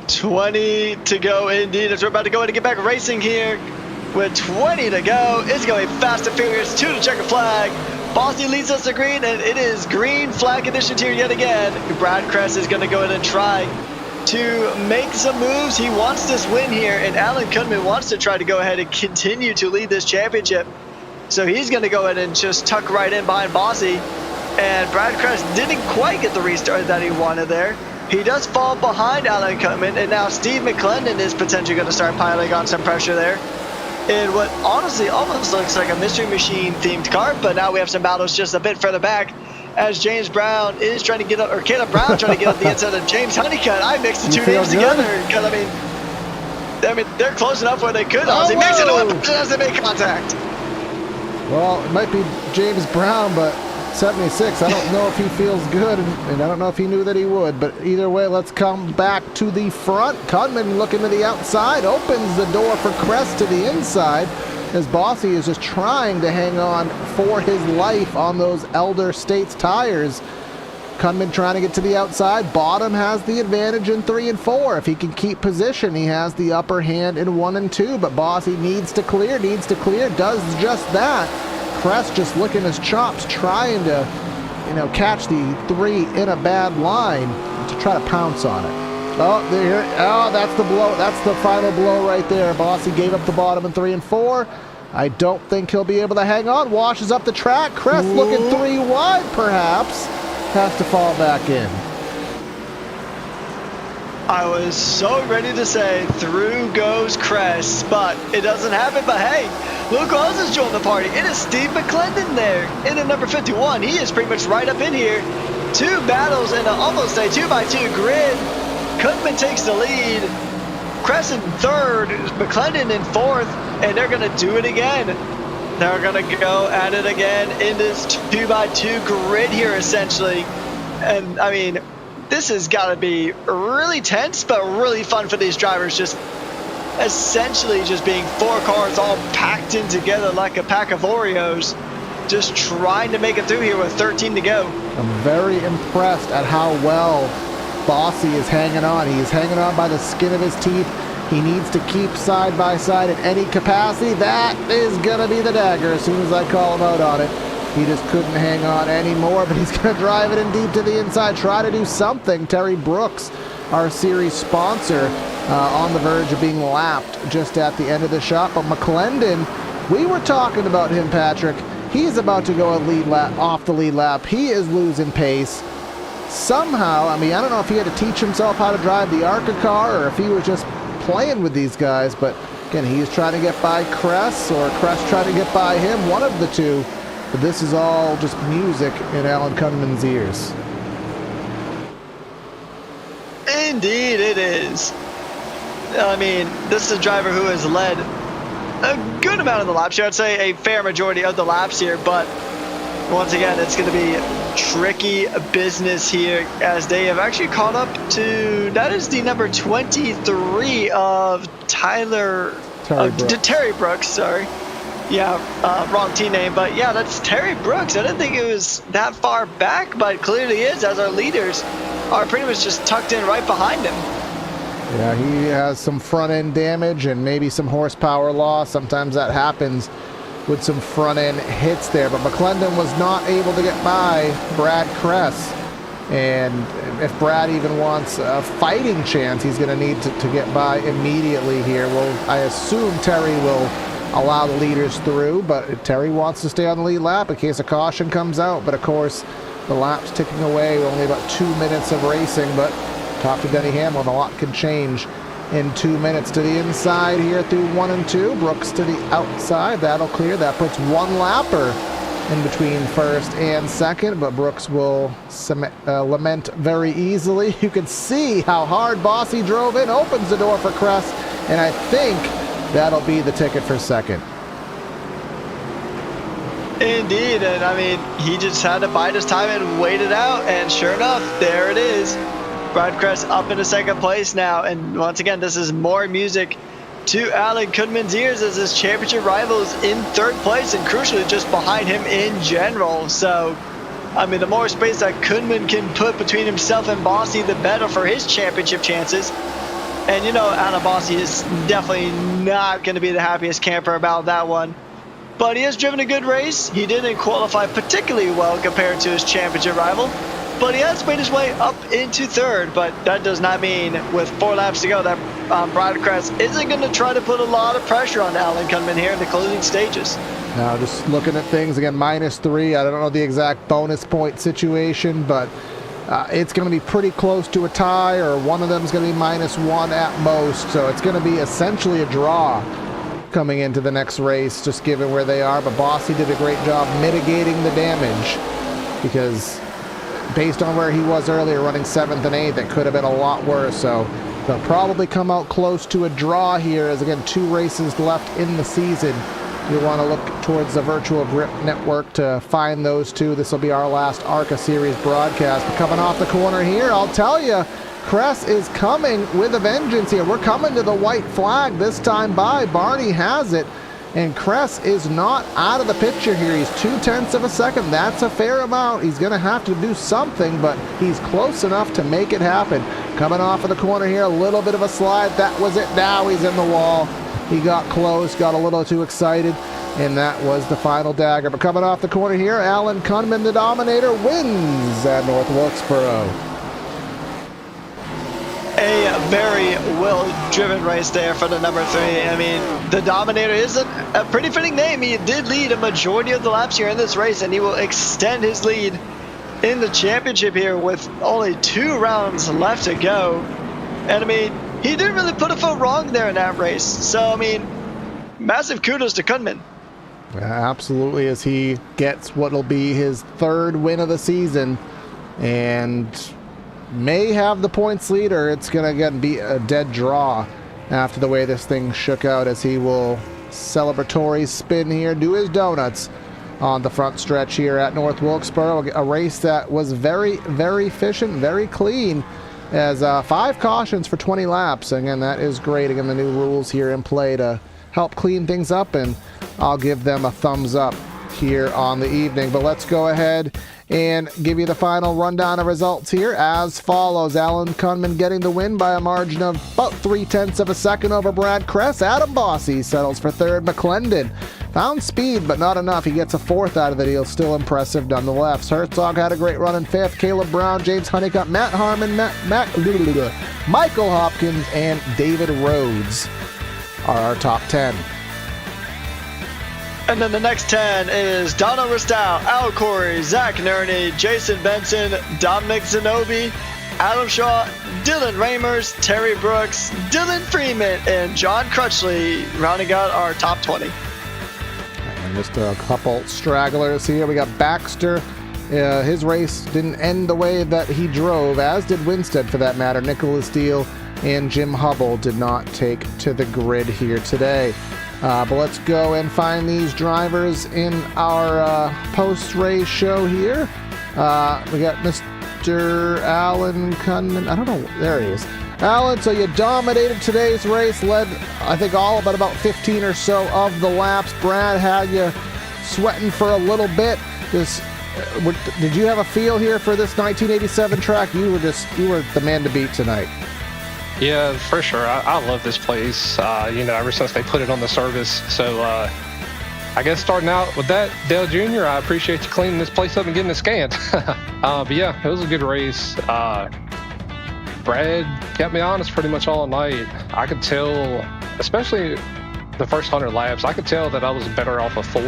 20 to go indeed, as we're about to go in and get back racing here with 20 to go. It's going Fast and Furious to the checker flag. Bossy leads us to green, and it is green flag conditions here yet again. Brad Crest is going to go in and try to make some moves. He wants this win here, and Alan Cudman wants to try to go ahead and continue to lead this championship. So he's going to go ahead and just tuck right in behind Bossy, and Brad Crest didn't quite get the restart that he wanted there. He does fall behind Alan Cudman, and now Steve McClendon is potentially going to start piling on some pressure there in what honestly almost looks like a Mystery Machine themed car, but now we have some battles just a bit further back as James Brown is trying to get up, or Caleb Brown trying to get up the inside of James Honeycutt. I mixed the 2 names together because I mean they're close enough where they could honestly mix it up, but it doesn't make contact. Well, it might be James Brown, but 76, I don't know if he feels good, and I don't know if he knew that he would, but either way, let's come back to the front. Cudman looking to the outside, opens the door for Crest to the inside, as Bossy is just trying to hang on for his life on those Elder States tires. Cudman trying to get to the outside. Bottom has the advantage in 3 and 4. If he can keep position, he has the upper hand in 1 and 2, but Bossy needs to clear, does just that. Crest just licking his chops, trying to, catch the 3 in a bad line to try to pounce on it. Oh, that's the blow. That's the final blow right there. Bossy gave up the bottom in 3 and 4. I don't think he'll be able to hang on. Washes up the track. Crest looking 3 wide, perhaps. Has to fall back in. I was so ready to say through goes Crest, but it doesn't happen. But hey, look who else has joined the party. It is Steve McClendon there in at number 51. He is pretty much right up in here. 2 battles in almost a 2x2 grid. Cudman takes the lead. Crest in 3rd, McClendon in 4th, and they're going to do it again. They're going to go at it again in this 2x2 grid here, essentially. And I mean, this has got to be really tense, but really fun for these drivers. Just essentially just being 4 cars all packed in together like a pack of Oreos, just trying to make it through here with 13 to go. I'm very impressed at how well Bossy is hanging on. He's hanging on by the skin of his teeth. He needs to keep side by side at any capacity. That is going to be the dagger as soon as I call him out on it. He just couldn't hang on anymore, but he's going to drive it in deep to the inside, try to do something. Terry Brooks, our series sponsor, on the verge of being lapped just at the end of the shot. But McClendon, we were talking about him, Patrick. He's about to go a lead lap, off the lead lap. He is losing pace. Somehow, I mean, I don't know if he had to teach himself how to drive the ARCA car or if he was just playing with these guys, but again, he's trying to get by Kress, or Kress trying to get by him, one of the two. But this is all just music in Alan Kunman's ears. Indeed it is. I mean, this is a driver who has led a good amount of the laps here. I'd say a fair majority of the laps here, but once again, it's going to be tricky business here as they have actually caught up to, that is the number 23 of Terry Brooks, sorry. Yeah, wrong team name, but yeah, that's Terry Brooks. I didn't think it was that far back, but clearly is, as our leaders are pretty much just tucked in right behind him. Yeah, he has some front end damage and maybe some horsepower loss. Sometimes that happens with some front end hits there, but McClendon was not able to get by Brad Kress. And if Brad even wants a fighting chance, he's going to need to get by immediately here. Well, I assume Terry will allow the leaders through, but Terry wants to stay on the lead lap in case a caution comes out. But of course, the lap's ticking away, only about 2 minutes of racing, but talk to Denny Hamlin, a lot can change in 2 minutes. To the inside here through 1 and 2, Brooks to the outside, that'll clear. That puts one lapper in between first and second, but Brooks will lament very easily. You can see how hard Bossy drove in, opens the door for Kress, and I think that'll be the ticket for second. Indeed, and I mean, he just had to bide his time and wait it out, and sure enough, there it is. Brad Kress up into second place now, and once again, this is more music to Alan Kunman's ears as his championship rival is in third place and crucially just behind him in general. So, I mean, the more space that Kunman can put between himself and Bossy, the better for his championship chances. And you know, Alan Bossy is definitely not going to be the happiest camper about that one. But he has driven a good race. He didn't qualify particularly well compared to his championship rival, but he has made his way up into third. But that does not mean with 4 laps to go that Brad Kress isn't going to try to put a lot of pressure on Alan Kunman here in the closing stages. Now just looking at things again, -3. I don't know the exact bonus point situation, but it's going to be pretty close to a tie, or one of them is going to be -1 at most. So it's going to be essentially a draw coming into the next race, just given where they are. But Bossy did a great job mitigating the damage, because based on where he was earlier, running 7th and 8th, it could have been a lot worse. So they'll probably come out close to a draw here, as again, 2 races left in the season. You'll want to look towards the Virtual Grip Network to find those 2. This will be our last ARCA Series broadcast. But coming off the corner here, I'll tell you, Kress is coming with a vengeance here. We're coming to the white flag this time by. Barney has it, and Kress is not out of the picture here. He's 0.2 of a second. That's a fair amount. He's going to have to do something, but he's close enough to make it happen. Coming off of the corner here, a little bit of a slide. That was it. Now he's in the wall. He got close, got a little too excited, and that was the final dagger. But coming off the corner here, Alan Kunman, the Dominator, wins at North Wilkesboro. A very well-driven race there for the number 3. I mean, the Dominator is a pretty fitting name. He did lead a majority of the laps here in this race, and he will extend his lead in the championship here with only 2 rounds left to go. And I mean, he didn't really put a foot wrong there in that race. So, I mean, massive kudos to Kunman. Absolutely, as he gets what will be his 3rd win of the season, and may have the points lead, or it's going to again be a dead draw after the way this thing shook out, as he will celebratory spin here, do his donuts on the front stretch here at North Wilkesboro. A race that was very, very efficient, very clean. as 5 cautions for 20 laps. Again, that is great. Again, the new rules here in play to help clean things up, and I'll give them a thumbs up here on the evening. But let's go ahead and give you the final rundown of results here as follows. Alan Kunman getting the win by a margin of about 0.3 of a second over Brad Kress. Adam Bossy settles for third. McClendon found speed, but not enough. He gets a fourth out of the deal. Still impressive nonetheless. Herzog had a great run in fifth. Caleb Brown, James Honeycutt, Matt Harmon, Michael Hopkins, and David Rhodes are our top 10. And then the next 10 is Donna Ristow, Al Corey, Zach Nerney, Jason Benson, Dominic Zanobi, Adam Shaw, Dylan Ramers, Terry Brooks, Dylan Freeman, and John Crutchley rounding out our top 20. And just a couple stragglers here. We got Baxter. His race didn't end the way that he drove, as did Winstead for that matter. Nicholas Steele and Jim Hubble did not take to the grid here today. But let's go and find these drivers in our post-race show here. We got Mr. Alan Kunman. I don't know. There he is. Alan, so you dominated today's race, led, I think, all but about 15 or so of the laps. Brad had you sweating for a little bit. Did you have a feel here for this 1987 track? You were the man to beat tonight. Yeah, for sure. I love this place, ever since they put it on the service. So I guess starting out with that, Dale Jr., I appreciate you cleaning this place up and getting it scanned. But yeah, it was a good race. Brad kept me honest pretty much all night. I could tell, especially the first 100 laps, I could tell that I was better off of 4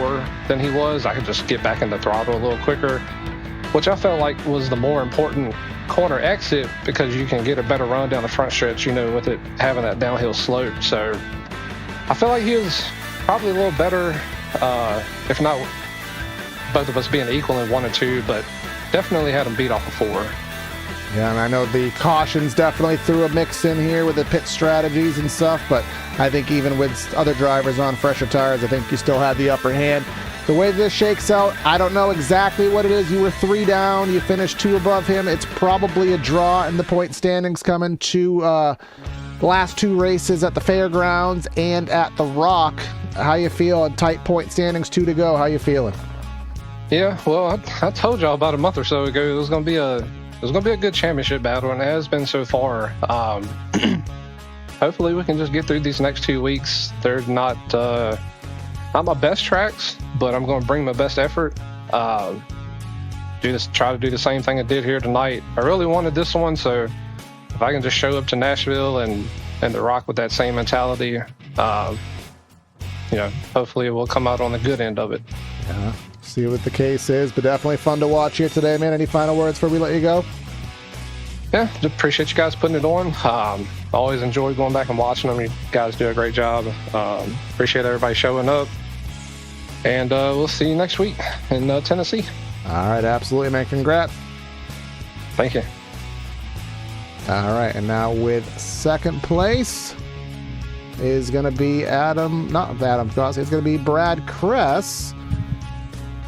than he was. I could just get back in the throttle a little quicker, which I felt like was the more important corner exit, because you can get a better run down the front stretch, with it having that downhill slope. So I feel like he was probably a little better, if not both of us being equal in 1 and 2, but definitely had him beat off of 4. Yeah, and I know the cautions definitely threw a mix in here with the pit strategies and stuff, but I think even with other drivers on fresher tires, I think you still had the upper hand. The way this shakes out, I don't know exactly what it is. You were 3 down. You finished 2 above him. It's probably a draw in the point standings coming to the last 2 races at the fairgrounds and at the Rock. How you feel in tight point standings, 2 to go? How you feeling? Yeah, well, I told y'all about a month or so ago it was going to be a good championship battle, and it has been so far. Hopefully we can just get through these next 2 weeks. They're not my best tracks, but I'm going to bring my best effort. Try to do the same thing I did here tonight. I really wanted this one, so if I can just show up to Nashville and the Rock with that same mentality, hopefully it will come out on the good end of it. Yeah, see what the case is, but definitely fun to watch here today, man. Any final words before we let you go? Yeah, just appreciate you guys putting it on. Always enjoy going back and watching them. You guys do a great job. Appreciate everybody showing up. And we'll see you next week in Tennessee. All right, absolutely, man. Congrats. Thank you. All right, and now with second place is going to be it's going to be Brad Kress.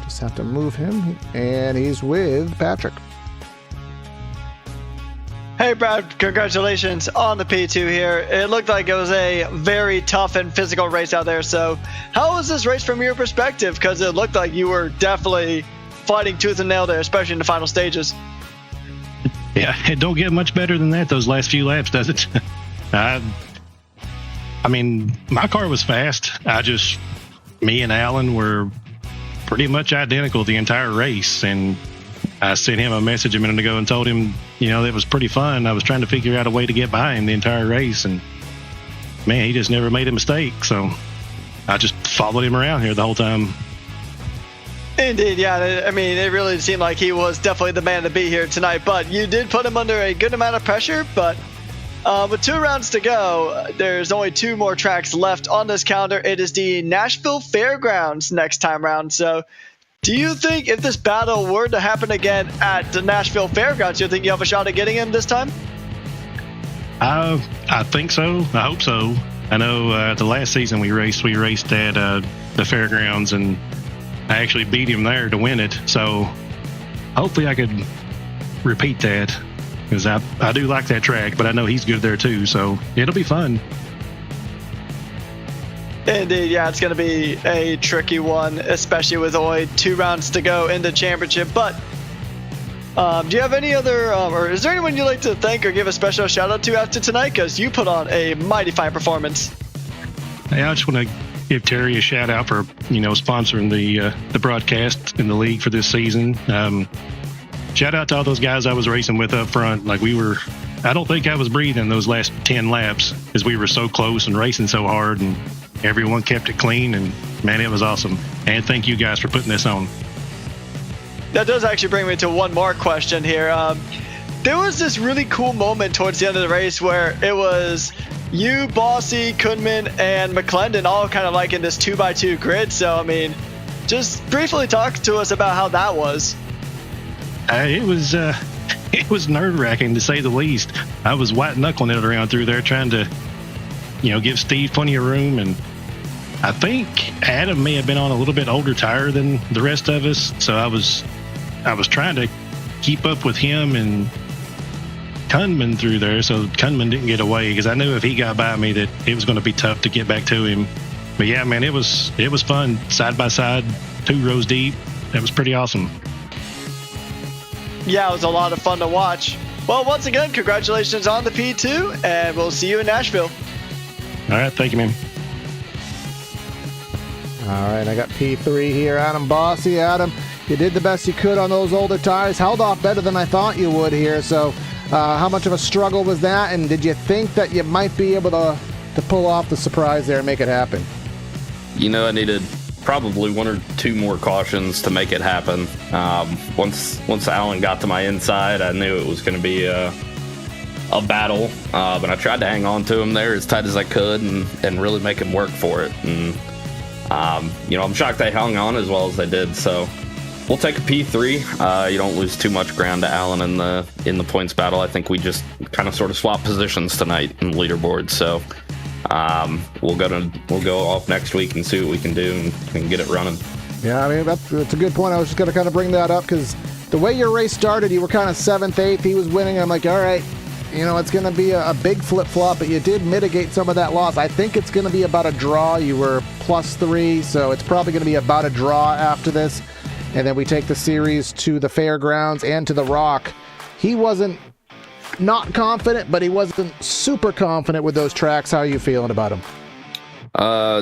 Just have to move him, and he's with Patrick. Hey Brad, congratulations on the P2 here. It looked like it was a very tough and physical race out there. So how was this race from your perspective? Because it looked like you were definitely fighting tooth and nail there, especially in the final stages. Yeah, it don't get much better than that those last few laps, does it? I mean, my car was fast. Me and Alan were pretty much identical the entire race, and I sent him a message a minute ago and told him, it was pretty fun. I was trying to figure out a way to get by him the entire race, and man, he just never made a mistake. So I just followed him around here the whole time. Indeed, yeah. I mean, it really seemed like he was definitely the man to beat here tonight, but you did put him under a good amount of pressure. But with 2 rounds to go, there's only 2 more tracks left on this calendar. It is the Nashville Fairgrounds next time round. So do you think if this battle were to happen again at the Nashville Fairgrounds, do you think you have a shot at getting him this time? I think so. I hope so. I know the last season we raced at the fairgrounds, and I actually beat him there to win it. So hopefully I could repeat that. because I do like that track, but I know he's good there too. So it'll be fun. Indeed, yeah, it's going to be a tricky one, especially with only 2 rounds to go in the championship. But do you have any other, or is there anyone you'd like to thank or give a special shout out to after tonight? Because you put on a mighty fine performance. Hey, I just want to give Terry a shout out for sponsoring the broadcast in the league for this season. Shout out to all those guys I was racing with up front. Like I don't think I was breathing those last 10 laps because we were so close and racing so hard, and everyone kept it clean, and man, it was awesome. And thank you guys for putting this on. That does actually bring me to one more question here. There was this really cool moment towards the end of the race where it was you, Bossy, Kunman, and McClendon all kind of like in this 2x2 grid. So, I mean, just briefly talk to us about how that was. It was nerve-wracking to say the least. I was white-knuckling it around through there trying to, give Steve plenty of room, and I think Adam may have been on a little bit older tire than the rest of us, so I was trying to keep up with him and Kunman through there, so Kunman didn't get away, because I knew if he got by me that it was going to be tough to get back to him. But yeah, man, it was fun, side by side, 2 rows deep. It was pretty awesome. Yeah, it was a lot of fun to watch. Well, once again, congratulations on the P2, and we'll see you in Nashville. All right, thank you, man. All right, I got P3 here. Adam Bossy. Adam, you did the best you could on those older tires. Held off better than I thought you would here. So how much of a struggle was that? And did you think that you might be able to pull off the surprise there and make it happen? I needed probably 1 or 2 more cautions to make it happen. Once Alan got to my inside, I knew it was going to be a battle. But I tried to hang on to him there as tight as I could and really make him work for it. And I'm shocked they hung on as well as they did. So we'll take a P3. You don't lose too much ground to Alan in the points battle. I think we just kind of sort of swap positions tonight in the leaderboard. So we'll go off next week and see what we can do and get it running. Yeah, I mean, that's a good point. I was just going to kind of bring that up because the way your race started, you were kind of 7th, 8th. He was winning. I'm like, all right, it's going to be a big flip-flop, but you did mitigate some of that loss. I think it's going to be about a draw. You were +3, so it's probably going to be about a draw after this. And then we take the series to the fairgrounds and to the Rock. He wasn't not confident, but he wasn't super confident with those tracks. How are you feeling about him?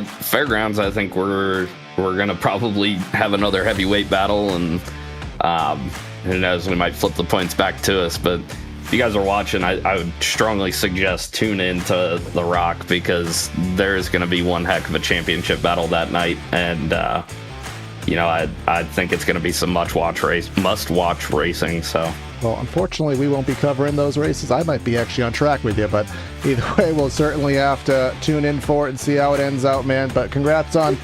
Fairgrounds, I think we're going to probably have another heavyweight battle, and who knows, we might flip the points back to us. But if you guys are watching, I would strongly suggest tune in to the Rock, because there is going to be one heck of a championship battle that night. And I think it's going to be some must-watch racing. So, well, unfortunately, we won't be covering those races. I might be actually on track with you, but either way, we'll certainly have to tune in for it and see how it ends out, man. But congrats on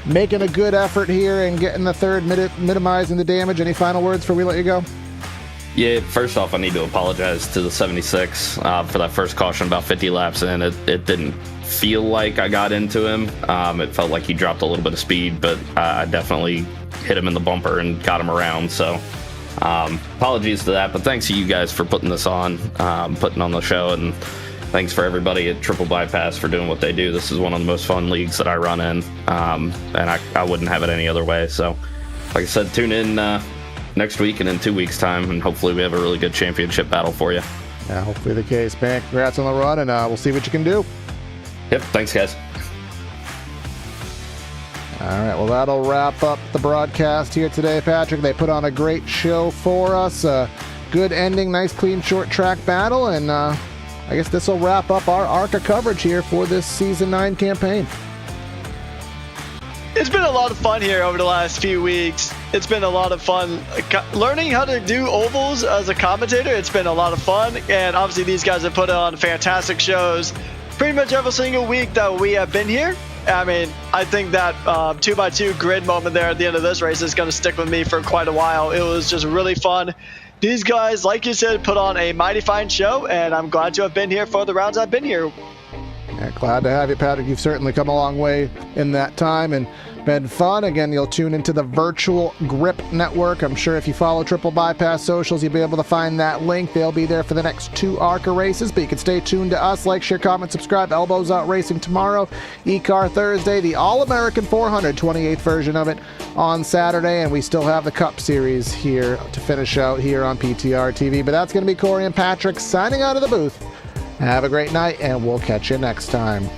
making a good effort here and getting the third, minimizing the damage. Any final words before we let you go? Yeah, first off, I need to apologize to the 76 for that first caution about 50 laps in. It didn't feel like I got into him. It felt like he dropped a little bit of speed, but I definitely hit him in the bumper and got him around. So apologies to that, but thanks to you guys for putting this on, putting on the show, and thanks for everybody at Triple Bypass for doing what they do. This is one of the most fun leagues that I run in, and I wouldn't have it any other way. So, like I said, tune in next week and in 2 weeks' time, and hopefully we have a really good championship battle for you. Yeah, hopefully the case, man. Congrats on the run, and we'll see what you can do. Yep, thanks, guys. All right, well, that'll wrap up the broadcast here today, Patrick. They put on a great show for us. Good ending, nice, clean, short track battle, and I guess this will wrap up our ARCA coverage here for this Season 9 campaign. It's been a lot of fun here over the last few weeks. It's been a lot of fun learning how to do ovals as a commentator. It's been a lot of fun, and obviously these guys have put on fantastic shows pretty much every single week that we have been here. I mean, I think that 2x2 grid moment there at the end of this race is going to stick with me for quite a while. It was just really fun. These guys, like you said, put on a mighty fine show, and I'm glad to have been here for the rounds I've been here. Yeah, glad to have you, Patrick. You've certainly come a long way in that time, and Been fun. Again, you'll tune into the Virtual Grip Network. I'm sure if you follow Triple Bypass socials, you'll be able to find that link. They'll be there for the next 2 ARCA races, but you can stay tuned to us. Like, share, comment, subscribe. Elbows Out Racing tomorrow. E-Car Thursday. The All-American 400, 28th version of it on Saturday, and we still have the Cup Series here to finish out here on PTR TV. But that's going to be Corey and Patrick signing out of the booth. Have a great night, and we'll catch you next time.